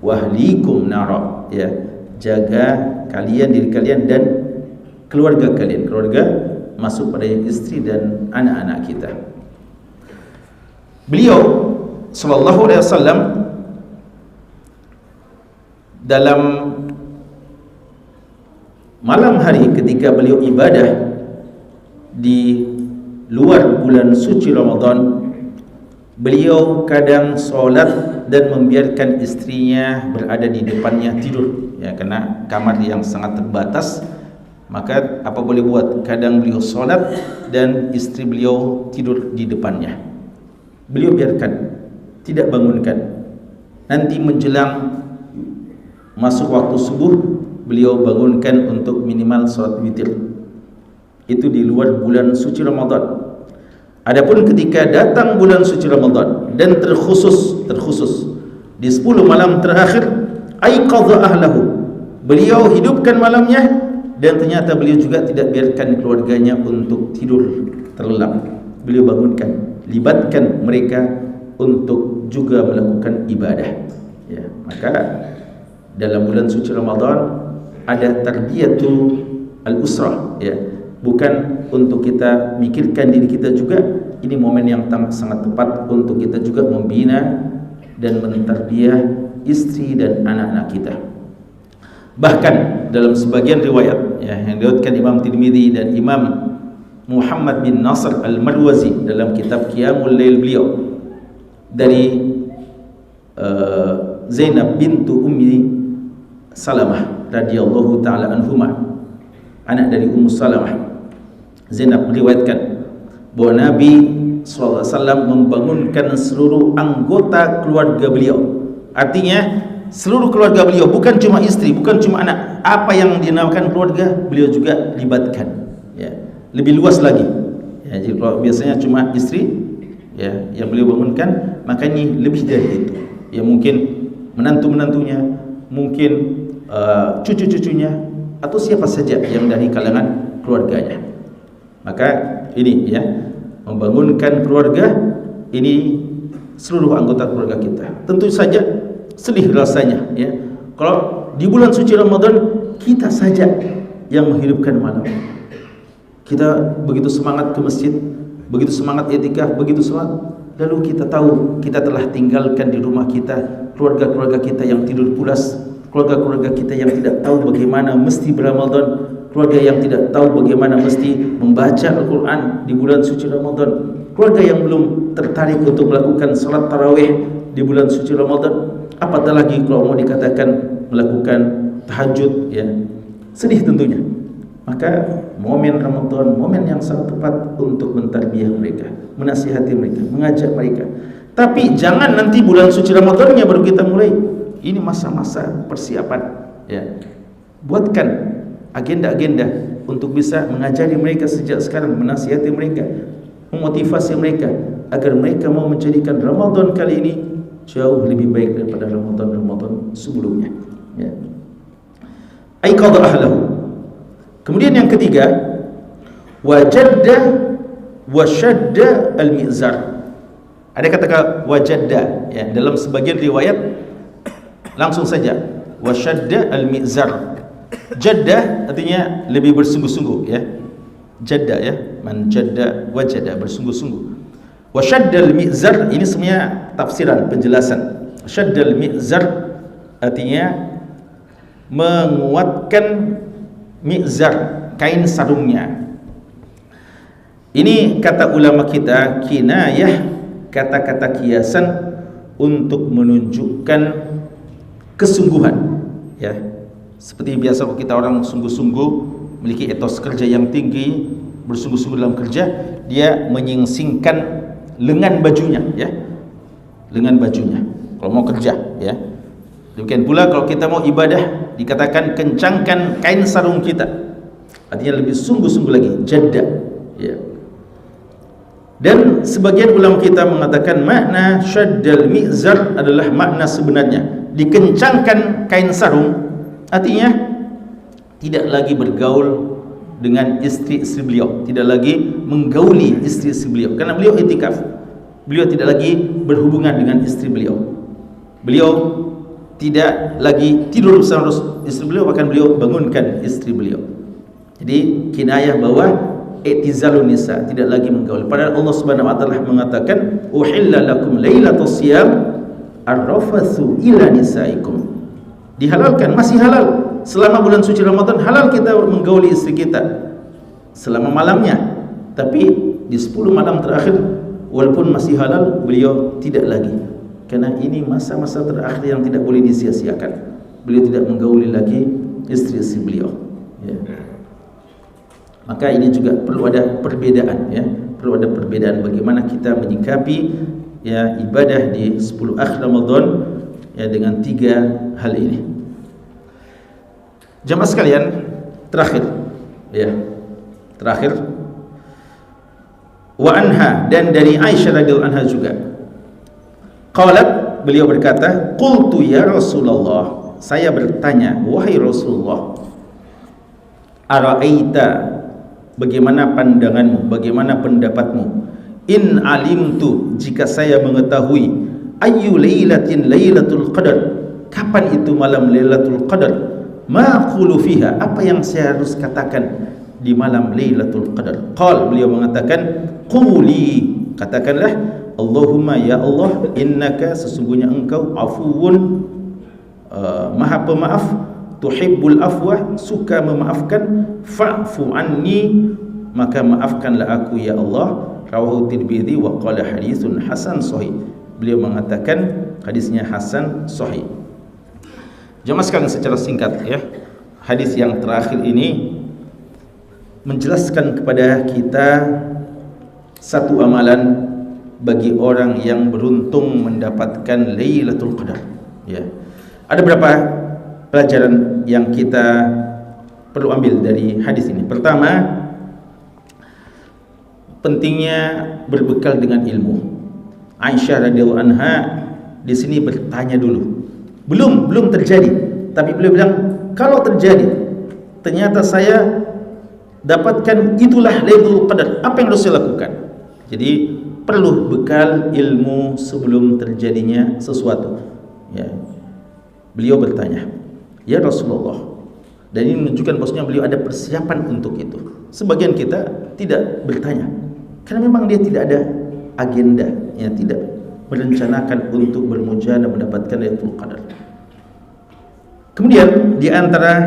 wa ahlikum nara, ya, jaga kalian, diri kalian dan keluarga kalian. Keluarga masuk pada istri dan anak-anak kita. Beliau sallallahu alaihi wasallam dalam malam hari ketika beliau ibadah di luar bulan suci Ramadan, beliau kadang solat dan membiarkan istrinya berada di depannya tidur, ya, karena kamar yang sangat terbatas. Maka apa boleh buat, kadang beliau solat dan istri beliau tidur di depannya. Beliau biarkan, tidak bangunkan. Nanti menjelang masuk waktu subuh, beliau bangunkan untuk minimal solat witir. Itu di luar bulan suci Ramadan. Adapun ketika datang bulan suci Ramadan dan terkhusus di 10 malam terakhir, aiqadha ahlahu, beliau hidupkan malamnya, dan ternyata beliau juga tidak biarkan keluarganya untuk tidur terlelap. Beliau bangunkan, libatkan mereka untuk juga melakukan ibadah, ya. Maka dalam bulan suci Ramadan ada tarbiyatu al-usrah, ya. Bukan untuk kita mikirkan diri kita juga. Ini momen yang sangat tepat untuk kita juga membina dan mentarbiyah istri dan anak-anak kita. Bahkan dalam sebagian riwayat, ya, yang diriwayatkan Imam Tirmidzi dan Imam Muhammad bin Nasr al-Marwazi dalam kitab Qiyamul Lail beliau, dari Zainab bintu Ummi Salamah radhiyallahu taala anhuma, anak dari Ummu Salamah. Zainab meriwayatkan bahwa Nabi SAW membangunkan seluruh anggota keluarga beliau. Artinya seluruh keluarga beliau, bukan cuma istri, bukan cuma anak. Apa yang dinamakan keluarga, beliau juga libatkan, ya. Lebih luas lagi, ya. Jadi kalau biasanya cuma istri, ya, yang beliau bangunkan, maka ini lebih dari itu. Ya, mungkin menantu-menantunya, mungkin cucu-cucunya, atau siapa saja yang dari kalangan keluarganya. Maka ini, ya, membangunkan keluarga ini seluruh anggota keluarga kita. Tentu saja sedih rasanya, ya, kalau di bulan suci Ramadan kita saja yang menghidupkan malam. Kita begitu semangat ke masjid, begitu semangat i'tikaf, begitu semangat, lalu kita tahu kita telah tinggalkan di rumah kita keluarga-keluarga kita yang tidur pulas, keluarga-keluarga kita yang tidak tahu bagaimana mesti beramadhan, keluarga yang tidak tahu bagaimana mesti membaca Al-Quran di bulan suci Ramadan, keluarga yang belum tertarik untuk melakukan salat tarawih di bulan suci Ramadan, apatah lagi kalau mau dikatakan melakukan tahajud, ya. Sedih tentunya. Maka momen Ramadan, momen yang sangat tepat untuk mentarbiyah mereka, menasihati mereka, mengajak mereka. Tapi jangan nanti bulan suci Ramadannya baru kita mulai. Ini masa-masa persiapan, ya. Buatkan agenda-agenda untuk bisa mengajari mereka sejak sekarang, menasihati mereka, memotivasi mereka agar mereka mau menjadikan Ramadan kali ini jauh lebih baik daripada Ramadan sebelumnya, ya. Aiqadha ahlahu. Kemudian yang ketiga, wajadda wasyadda al-mi'zar. Ada kata wajadda, ya, dalam sebagian riwayat langsung saja wasyadda al-mi'zar. Jadda artinya lebih bersungguh-sungguh, ya. Jadda, ya, man jadda wajada, bersungguh-sungguh. Wa syaddal mi'zar, ini semuanya tafsiran, penjelasan. Syaddal mi'zar artinya menguatkan mi'zar, kain sarungnya. Ini kata ulama kita kinayah, kata-kata kiasan untuk menunjukkan kesungguhan, ya. Seperti biasa kalau kita orang sungguh-sungguh, memiliki etos kerja yang tinggi, bersungguh-sungguh dalam kerja, dia menyingsingkan lengan bajunya, ya, lengan bajunya kalau mau kerja, ya. Demikian pula kalau kita mau ibadah, dikatakan kencangkan kain sarung kita, artinya lebih sungguh-sungguh lagi, jadda, ya. Dan sebagian ulama kita mengatakan makna syaddal mi'zar adalah makna sebenarnya dikencangkan kain sarung, artinya tidak lagi bergaul dengan istri-istri beliau, tidak lagi menggauli istri-istri beliau, karena beliau i'tikaf. Beliau tidak lagi berhubungan dengan istri beliau. Beliau tidak lagi tidur bersama istri beliau, bahkan beliau bangunkan istri beliau. Jadi kinayah bahwa i'tizalun nisa, tidak lagi menggauli. Padahal Allah Subhanahu wa taala mengatakan uhilla lakum lailatus siyam ar-rafathu ila nisaikum. Dihalalkan, masih halal selama bulan suci Ramadan, halal kita menggauli istri kita selama malamnya. Tapi di 10 malam terakhir walaupun masih halal, beliau tidak lagi, karena ini masa-masa terakhir yang tidak boleh disia-siakan. Beliau tidak menggauli lagi istri-istri beliau, ya. Maka ini juga perlu ada perbedaan, ya. Perlu ada perbedaan bagaimana kita menyikapi, ya, ibadah di 10 akhir Ramadan, ya, dengan 3 hal ini. Jamaah sekalian, terakhir, ya, terakhir, wa anha, dan dari Aisyah radhiyallahu anha juga, qalat, beliau berkata, qultu ya Rasulullah, saya bertanya, wahai Rasulullah, ara'aita, bagaimana pandanganmu, bagaimana pendapatmu, in alimtu, jika saya mengetahui, ayyu lailatin lailatul qadar, kapan itu malam lailatul qadar, ma qulu fiha, apa yang saya harus katakan di malam lailatul qadar. Qal, beliau mengatakan, quli, katakanlah, Allahumma, ya Allah, innaka, sesungguhnya engkau, afuwun, maha pemaaf, tuhibbul afwa, suka memaafkan, fa'fu anni, maka maafkanlah aku ya Allah. Rawahu Tirmidzi wa qala haditsun hasan sahih. Beliau mengatakan hadisnya hasan sahih. Jemaah sekalian, secara singkat, ya, hadis yang terakhir ini menjelaskan kepada kita satu amalan bagi orang yang beruntung mendapatkan Lailatul Qadar, ya. Ada berapa pelajaran yang kita perlu ambil dari hadis ini? Pertama, pentingnya berbekal dengan ilmu. Aisyah radhiyallahu anha di sini bertanya dulu. Belum terjadi, tapi beliau bilang, kalau terjadi ternyata saya dapatkan itulah Lailatul Qadar, apa yang harus saya lakukan? Jadi perlu bekal ilmu sebelum terjadinya sesuatu, ya. Beliau bertanya, ya Rasulullah, dan ini menunjukkan bahwasanya beliau ada persiapan untuk itu. Sebagian kita tidak bertanya karena memang dia tidak ada agenda, ya, tidak merencanakan untuk bermujahadah mendapatkan Lailatul Qadar. Kemudian di antara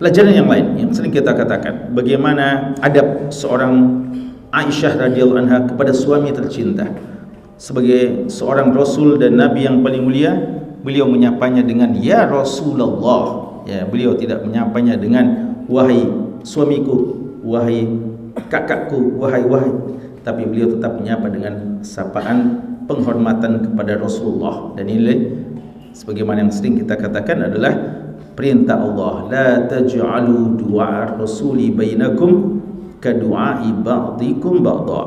pelajaran yang lain yang sering kita katakan, bagaimana adab seorang Aisyah radhiyallahu anha kepada suami tercinta. Sebagai seorang Rasul dan Nabi yang paling mulia, beliau menyapanya dengan ya Rasulullah, ya. Beliau tidak menyapanya dengan wahai suamiku, wahai kakakku, wahai, tapi beliau tetap menyapa dengan sapaan penghormatan kepada Rasulullah. Dan ini sebagaimana yang sering kita katakan adalah perintah Allah, la taj'alu du'a rasuli bainakum ka du'ai ba'dikum ba'dha.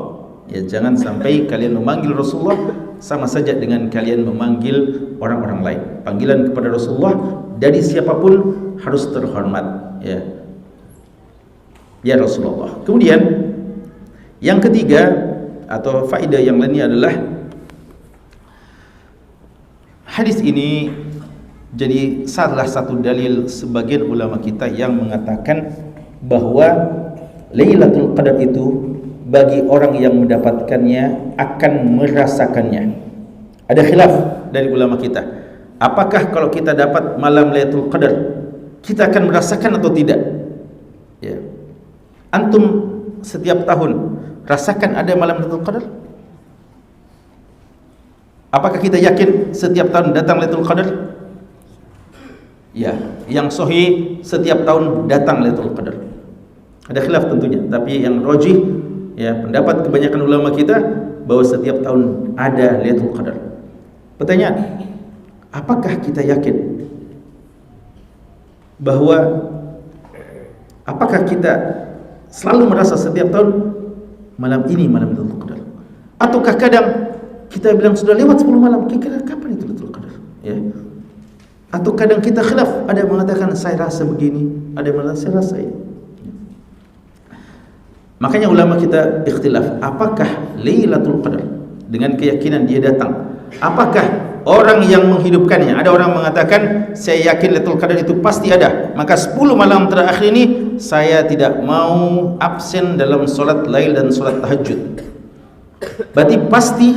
Ya, jangan sampai kalian memanggil Rasulullah sama saja dengan kalian memanggil orang-orang lain. Panggilan kepada Rasulullah dari siapapun harus terhormat, ya. Ya Rasulullah. Kemudian yang ketiga atau faedah yang lainnya adalah hadis ini jadi salah satu dalil sebagian ulama kita yang mengatakan bahwa Lailatul Qadar itu bagi orang yang mendapatkannya akan merasakannya. Ada khilaf dari ulama kita. Apakah kalau kita dapat malam Lailatul Qadar kita akan merasakan atau tidak? Ya. Antum setiap tahun rasakan ada malam Lailatul Qadar? Apakah kita yakin setiap tahun datang Lailatul Qadar? Ya, yang sahih setiap tahun datang Lailatul Qadar. Ada khilaf tentunya, tapi yang rajih, ya, pendapat kebanyakan ulama kita bahwa setiap tahun ada Lailatul Qadar. Pertanyaan, apakah kita yakin bahwa apakah kita selalu merasa setiap tahun malam ini malam Lailatul Qadar? Ataukah kadang kita bilang sudah lewat 10 malam, kira-kira kapan itu Lailatul Qadar? Ya. Atau kadang kita khilaf, ada yang mengatakan saya rasa begini, ada yang mengatakan saya rasa ini. Makanya ulama kita ikhtilaf, apakah Lailatul Qadar dengan keyakinan dia datang, apakah orang yang menghidupkannya. Ada orang mengatakan, saya yakin Lailatul Qadar itu pasti ada, maka 10 malam terakhir ini saya tidak mau absen dalam solat lail dan solat tahajud. Berarti pasti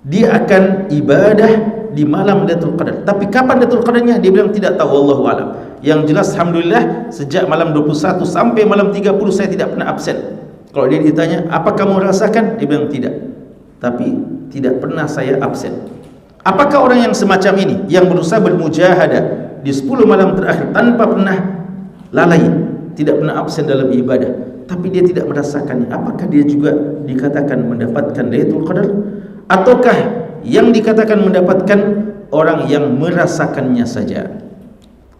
dia akan ibadah di malam Lailatul Qadar. Tapi kapan Lailatul Qadarnya? Dia bilang tidak tahu, wallahu alam. Yang jelas alhamdulillah sejak malam 21 sampai malam 30 saya tidak pernah absen. Kalau dia ditanya, apa kamu rasakan? Dia bilang tidak. Tapi tidak pernah saya absen. Apakah orang yang semacam ini yang berusaha bermujahadah di 10 malam terakhir tanpa pernah lalai, tidak pernah absen dalam ibadah, tapi dia tidak merasakannya, apakah dia juga dikatakan mendapatkan Lailatul Qadar? Ataukah yang dikatakan mendapatkan orang yang merasakannya saja?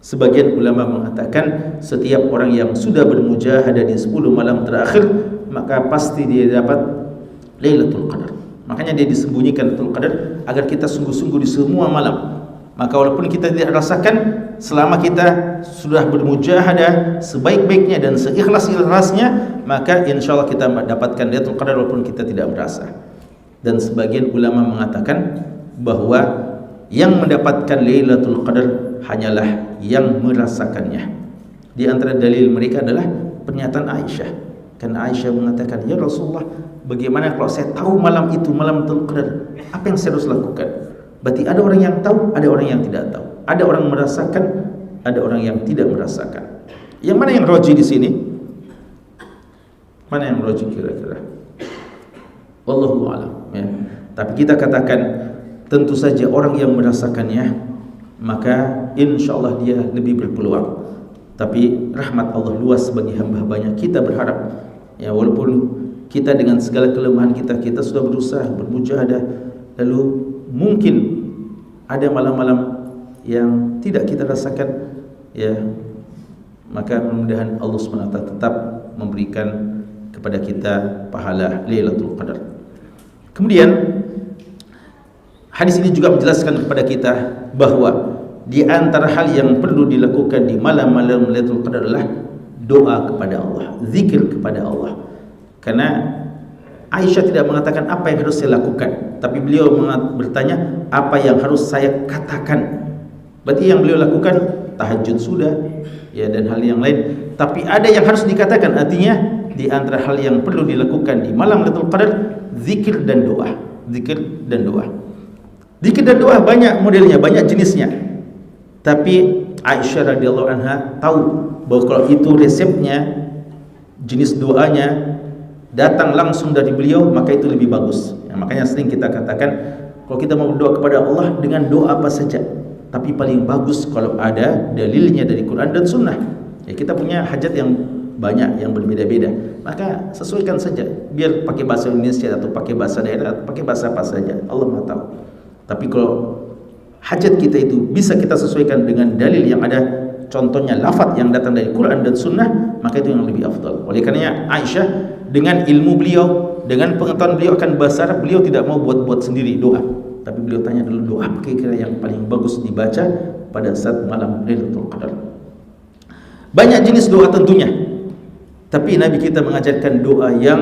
Sebagian ulama mengatakan setiap orang yang sudah bermujahadah di 10 malam terakhir maka pasti dia dapat Lailatul Qadar. Makanya dia disembunyikan Lailatul Qadar agar kita sungguh-sungguh di semua malam. Maka walaupun kita tidak rasakan, selama kita sudah bermujahadah sebaik-baiknya dan seikhlas-ikhlasnya, maka insyaallah kita mendapatkan Lailatul Qadar walaupun kita tidak merasa. Dan sebagian ulama mengatakan bahwa yang mendapatkan Lailatul Qadar hanyalah yang merasakannya. Di antara dalil mereka adalah pernyataan Aisyah. Karena Aisyah mengatakan, ya Rasulullah, bagaimana kalau saya tahu malam itu malam Lailatul Qadar, apa yang saya harus lakukan? Berarti ada orang yang tahu, ada orang yang tidak tahu. Ada orang merasakan, ada orang yang tidak merasakan. Yang mana yang roji di sini? Mana yang roji kira-kira? Wallahu a'lam, ya. Tapi kita katakan tentu saja orang yang merasakannya maka insyaallah dia lebih berpeluang. Tapi rahmat Allah luas bagi hamba-hambanya. Kita berharap, ya, walaupun kita dengan segala kelemahan kita sudah berusaha bermujahadah, lalu mungkin ada malam-malam yang tidak kita rasakan, ya, maka mudah-mudahan Allah SWT tetap memberikan kepada kita pahala Lailatul Qadar. Kemudian hadis ini juga menjelaskan kepada kita bahwa di antara hal yang perlu dilakukan di malam-malam Lailatul Qadar adalah doa kepada Allah, zikir kepada Allah. Karena Aisyah tidak mengatakan apa yang harus saya lakukan, tapi beliau bertanya apa yang harus saya katakan. Berarti yang beliau lakukan tahajud sudah, ya, dan hal yang lain. Tapi ada yang harus dikatakan, artinya di antara hal yang perlu dilakukan di malam Lailatul Qadar zikir dan doa, zikir dan doa. Zikir dan doa banyak modelnya, banyak jenisnya. Tapi Aisyah radhiyallahu anha tahu bahwa kalau itu resepnya, jenis doanya datang langsung dari beliau, maka itu lebih bagus. Ya, makanya sering kita katakan kalau kita mau berdoa kepada Allah dengan doa apa saja, tapi paling bagus kalau ada dalilnya dari Quran dan Sunnah. Ya, kita punya hajat yang banyak, yang berbeda-beda, maka sesuaikan saja. Biar pakai bahasa Indonesia atau pakai bahasa daerah, atau pakai bahasa apa saja, Allah Maha tahu. Tapi kalau hajat kita itu bisa kita sesuaikan dengan dalil yang ada, contohnya lafaz yang datang dari Quran dan Sunnah, maka itu yang lebih afdal. Oleh karenanya Aisyah dengan ilmu beliau, dengan pengetahuan beliau akan bahasa Arab, beliau tidak mau buat-buat sendiri doa, tapi beliau tanya dulu doa apa kira-kira yang paling bagus dibaca pada saat malam Lailatul Qadar. Banyak jenis doa tentunya, tapi Nabi kita mengajarkan doa yang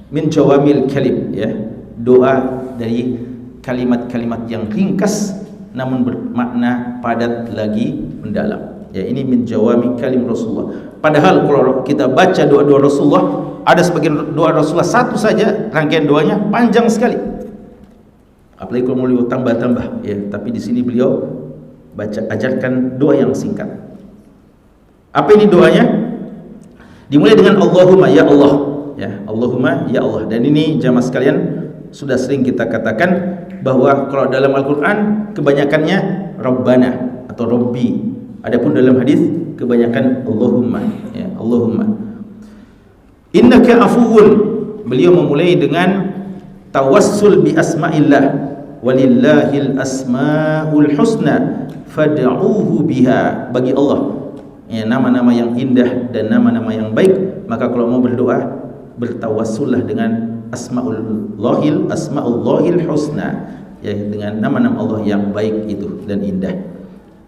min jawamil kalim, ya, doa dari kalimat-kalimat yang ringkas namun bermakna padat lagi mendalam. Ya, ini min jawami kalim Rasulullah. Padahal kalau kita baca doa-doa Rasulullah, ada sebagian doa Rasulullah satu saja rangkaian doanya panjang sekali. Apalagi kalau mau tambah-tambah, ya. Tapi di sini beliau ajarkan doa yang singkat. Apa ini doanya? Dimulai dengan Allahumma ya Allah, ya, Allahumma ya Allah. Dan ini jamaah sekalian sudah sering kita katakan bahwa kalau dalam Al-Quran kebanyakannya Rabbana atau Rabbi. Adapun dalam hadis kebanyakan Allahumma, ya, Allahumma. Innaka afuwun. Beliau memulai dengan tawassul bi asma'illah, walillahil asmaul husna fad'uuhu biha. Bagi Allah, ya, nama-nama yang indah dan nama-nama yang baik, maka kalau mau berdoa bertawassullah dengan asma'ullahil husna, ya, dengan nama-nama Allah yang baik itu dan indah.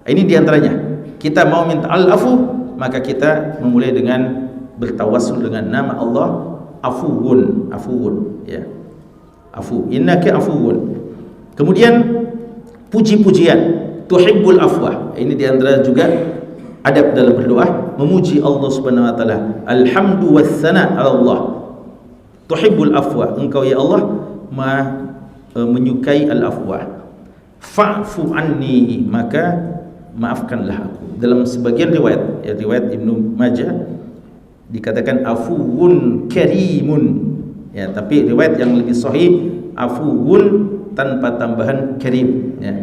Ini diantaranya. Kita mau minta al-afu, maka kita memulai dengan bertawassul dengan nama Allah Afuwun, ya, afu, innaka afuwun. Kemudian puji-pujian, tuhibbul afwa. Ini di antara juga adab dalam berdoa, memuji Allah Subhanahu wa taala. Alhamdu wassana 'ala Allah. Tuhibbul afwa, engkau ya Allah menyukai al-afwa. Fa'fu anni, maka maafkanlah aku. Dalam sebagian riwayat, ya riwayat Ibnu Majah dikatakan afuwun karimun. Ya, tapi riwayat yang lebih sahih afuwun tanpa tambahan karim, ya.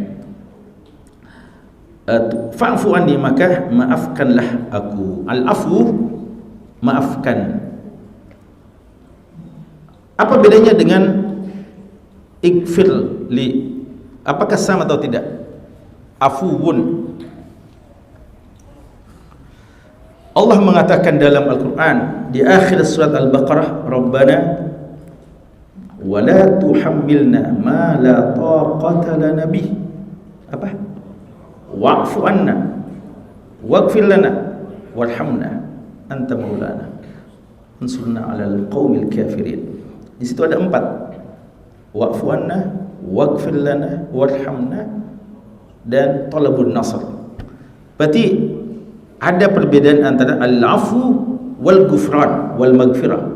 Fa'fu anni, maka maafkanlah aku. Al-afu, maafkan. Apa bedanya dengan ikfir li? Apakah sama atau tidak? Afuwun, Allah mengatakan dalam Al-Quran di akhir surat Al-Baqarah, Rabbana wa la tuhammilna ma la taqata lana bih. Apa? Wa'fu anna waghfir lana warhamna anta maulana ansurna 'alal qaumil kafirin. Di situ ada 4. Wa'fu anna waghfir lana warhamna dan talabun nasr. Berarti ada perbedaan antara al-afu wal ghufran wal maghfirah.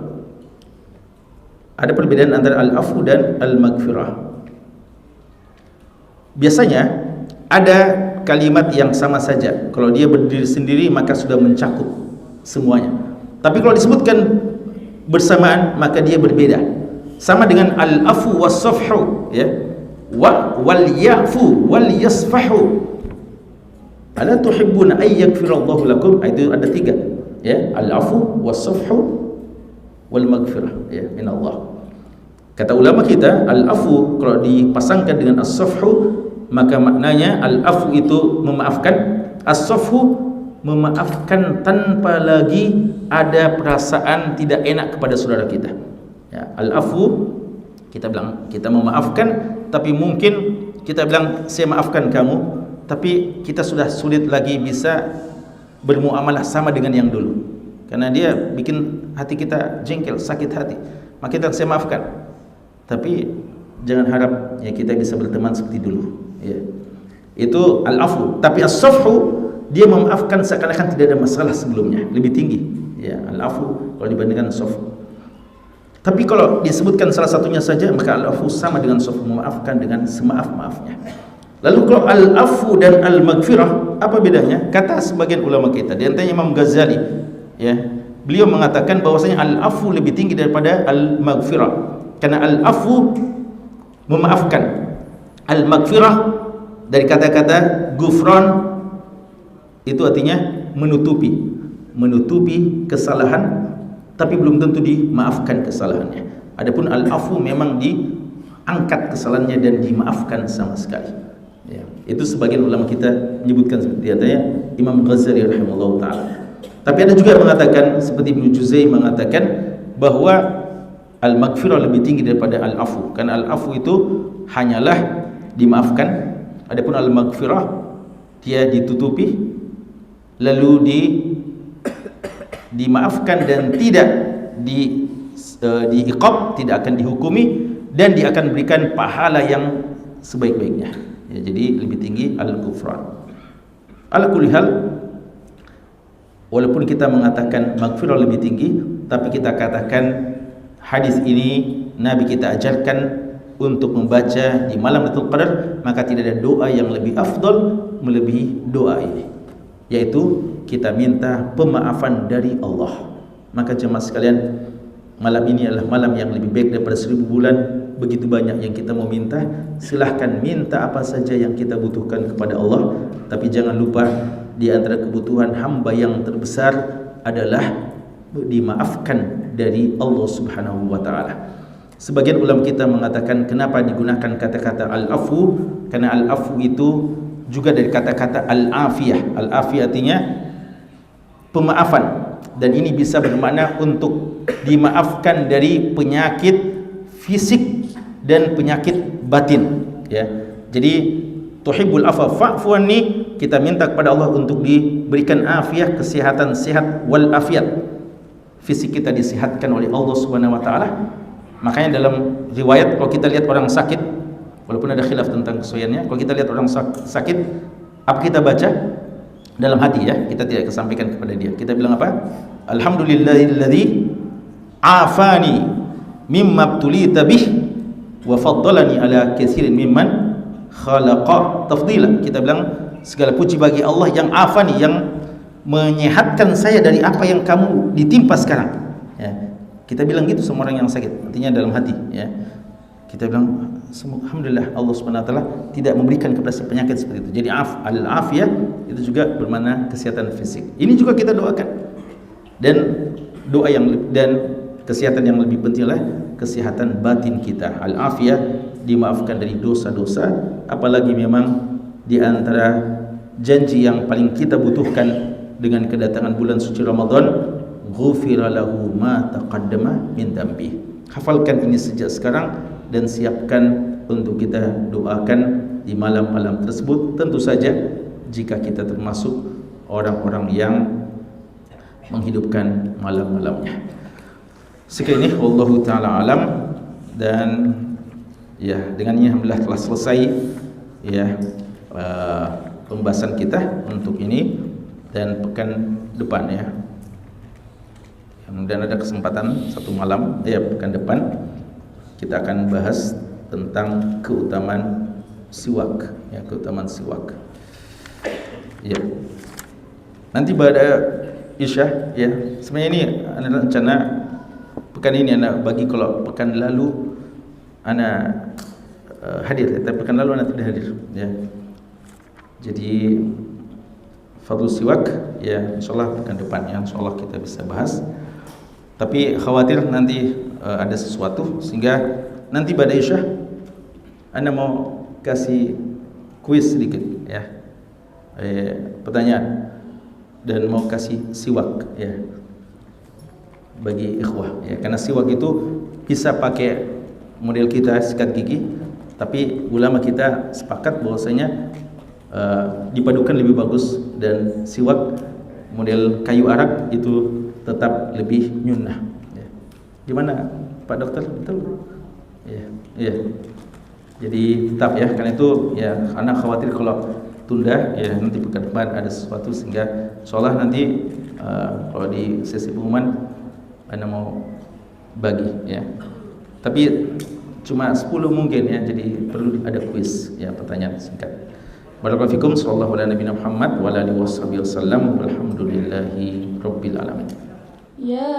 Ada perbedaan antara al-afu dan al-maghfirah. Biasanya ada kalimat yang sama saja. Kalau dia berdiri sendiri maka sudah mencakup semuanya. Tapi kalau disebutkan bersamaan maka dia berbeda. Sama dengan al-afu was-safhu, ya. Wal ya'fu wal yasfahu. Ala tuhibbuna ay yaghfirallahu lakum. Itu ada 3, ya. Al-afu was-safhu wal maghfirah, ya, min Allah. Kata ulama kita, al-afu kalau dipasangkan dengan as-safhu maka maknanya al-afu itu memaafkan, as-safhu memaafkan tanpa lagi ada perasaan tidak enak kepada saudara kita. Ya, al-afu kita bilang kita memaafkan, tapi mungkin kita bilang saya maafkan kamu, tapi kita sudah sulit lagi bisa bermuamalah sama dengan yang dulu. Karena dia bikin hati kita jengkel, sakit hati. Maka kita saya maafkan. Tapi jangan harap ya kita bisa berteman seperti dulu, ya. Itu al-afu. Tapi as-safhu dia memaafkan seakan-akan tidak ada masalah sebelumnya, lebih tinggi, ya, al-afu kalau dibandingkan as-safhu. Tapi kalau disebutkan salah satunya saja maka al-afu sama dengan safhu, memaafkan dengan semaaf-maafnya. Lalu kalau al-afu dan al-maghfirah apa bedanya? Kata sebagian ulama kita, di antaranya Imam Ghazali, ya, beliau mengatakan bahwasanya al-afu lebih tinggi daripada al-maghfirah. Karena al-afu memaafkan, al-maghfirah dari kata-kata gufran itu artinya menutupi kesalahan, tapi belum tentu dimaafkan kesalahannya. Adapun al-afu memang diangkat kesalahannya dan dimaafkan sama sekali. Ya, itu sebagian ulama kita menyebutkan seperti antaranya Imam Ghazali rahimahullah taala. Tapi ada juga yang mengatakan seperti Ibnu Juzai mengatakan bahwa al-maghfirah lebih tinggi daripada al-afu, karena al-afu itu hanyalah dimaafkan, adapun al-maghfirah dia ditutupi lalu dimaafkan dan tidak diiqab, tidak akan dihukumi, dan dia akan berikan pahala yang sebaik-baiknya, ya, jadi lebih tinggi al-ghufran. Ala kulli hal, walaupun kita mengatakan maghfirah lebih tinggi, tapi kita katakan hadis ini Nabi kita ajarkan untuk membaca di malam Lailatul Qadar, maka tidak ada doa yang lebih afdal melebihi doa ini, yaitu kita minta pemaafan dari Allah. Maka jemaah sekalian, malam ini adalah malam yang lebih baik daripada 1000 bulan. Begitu banyak yang kita mau minta, silahkan minta apa saja yang kita butuhkan kepada Allah. Tapi jangan lupa, di antara kebutuhan hamba yang terbesar adalah dimaafkan dari Allah Subhanahu wa taala. Sebagian ulama kita mengatakan kenapa digunakan kata-kata al-afu? Karena al-afu itu juga dari kata-kata al-afiyah. Al-afiyah artinya pemaafan, dan ini bisa bermakna untuk dimaafkan dari penyakit fisik dan penyakit batin, ya. Jadi tuhibbul afwa fa'fu anni, kita minta kepada Allah untuk diberikan afiah, kesehatan, sehat wal afiat. Fisik kita disehatkan oleh Allah Subhanahu wa taala. Makanya dalam riwayat kalau kita lihat orang sakit, Walaupun ada khilaf tentang kesuaiannya. Kalau kita lihat orang sakit, apa kita baca? Dalam hati ya, kita tidak kesampaikan kepada dia. Kita bilang apa? Alhamdulillahilladzi afani mimma btulita bih wa faddalani ala katsirin mimman khalaqa tafdila. Kita bilang segala puji bagi Allah yang afani, yang menyehatkan saya dari apa yang kamu ditimpa sekarang. Ya. Kita bilang gitu sama orang yang sakit, artinya dalam hati. Ya. Kita bilang alhamdulillah Allah Subhanahu Wa Taala tidak memberikan kepada si penyakit seperti itu. Jadi al-afiyah itu juga bermakna kesehatan fisik. Ini juga kita doakan. Dan doa dan kesehatan yang lebih penting adalah kesehatan batin kita. Al-afiyah, dimaafkan dari dosa-dosa, apalagi memang di antara janji yang paling kita butuhkan dengan kedatangan bulan suci Ramadan, ghufira lahu ma taqaddama min dambi. Hafalkan ini sejak sekarang dan siapkan untuk kita doakan di malam-malam tersebut. Tentu saja jika kita termasuk orang-orang yang menghidupkan malam-malamnya. Sekian ini wallahu taala alam, dan ya dengannya alhamdulillah telah selesai ya pembahasan kita untuk ini, dan pekan depan ya. Dan ada kesempatan satu malam pekan depan kita akan bahas tentang keutamaan siwak ya, keutamaan siwak. Ya. Nanti pada Isya ya. Sebenarnya ini adalah rencana pekan ini anak bagi, kalau pekan lalu anak hadir, tapi pekan lalu anak tidak hadir ya. Jadi fadlul siwak ya, insyaallah pekan depan ya, insyaallah kita bisa bahas. Tapi khawatir nanti ada sesuatu sehingga nanti pada Isya Anda mau kasih kuis sedikit ya, pertanyaan, dan mau kasih siwak ya bagi ikhwah ya, karena siwak itu bisa pakai model kita sikat gigi, tapi ulama kita sepakat bahwasanya dipadukan lebih bagus, dan siwak model kayu arak itu tetap lebih nyunnah ya. Gimana Pak Dokter, betul? Ya, ya. Jadi tetap ya, karena itu ya, anak khawatir kalau tunda ya nanti pekan depan ada sesuatu, sehingga insyaallah nanti kalau di sesi pengumuman Anda mau bagi ya. Tapi cuma 10 mungkin ya, jadi perlu ada kuis ya, pertanyaan singkat. Barakallahu fikum, sallallahu ala nabiyina Muhammad wa ala alihi wasallam, walhamdulillahi rabbil alamin. Ya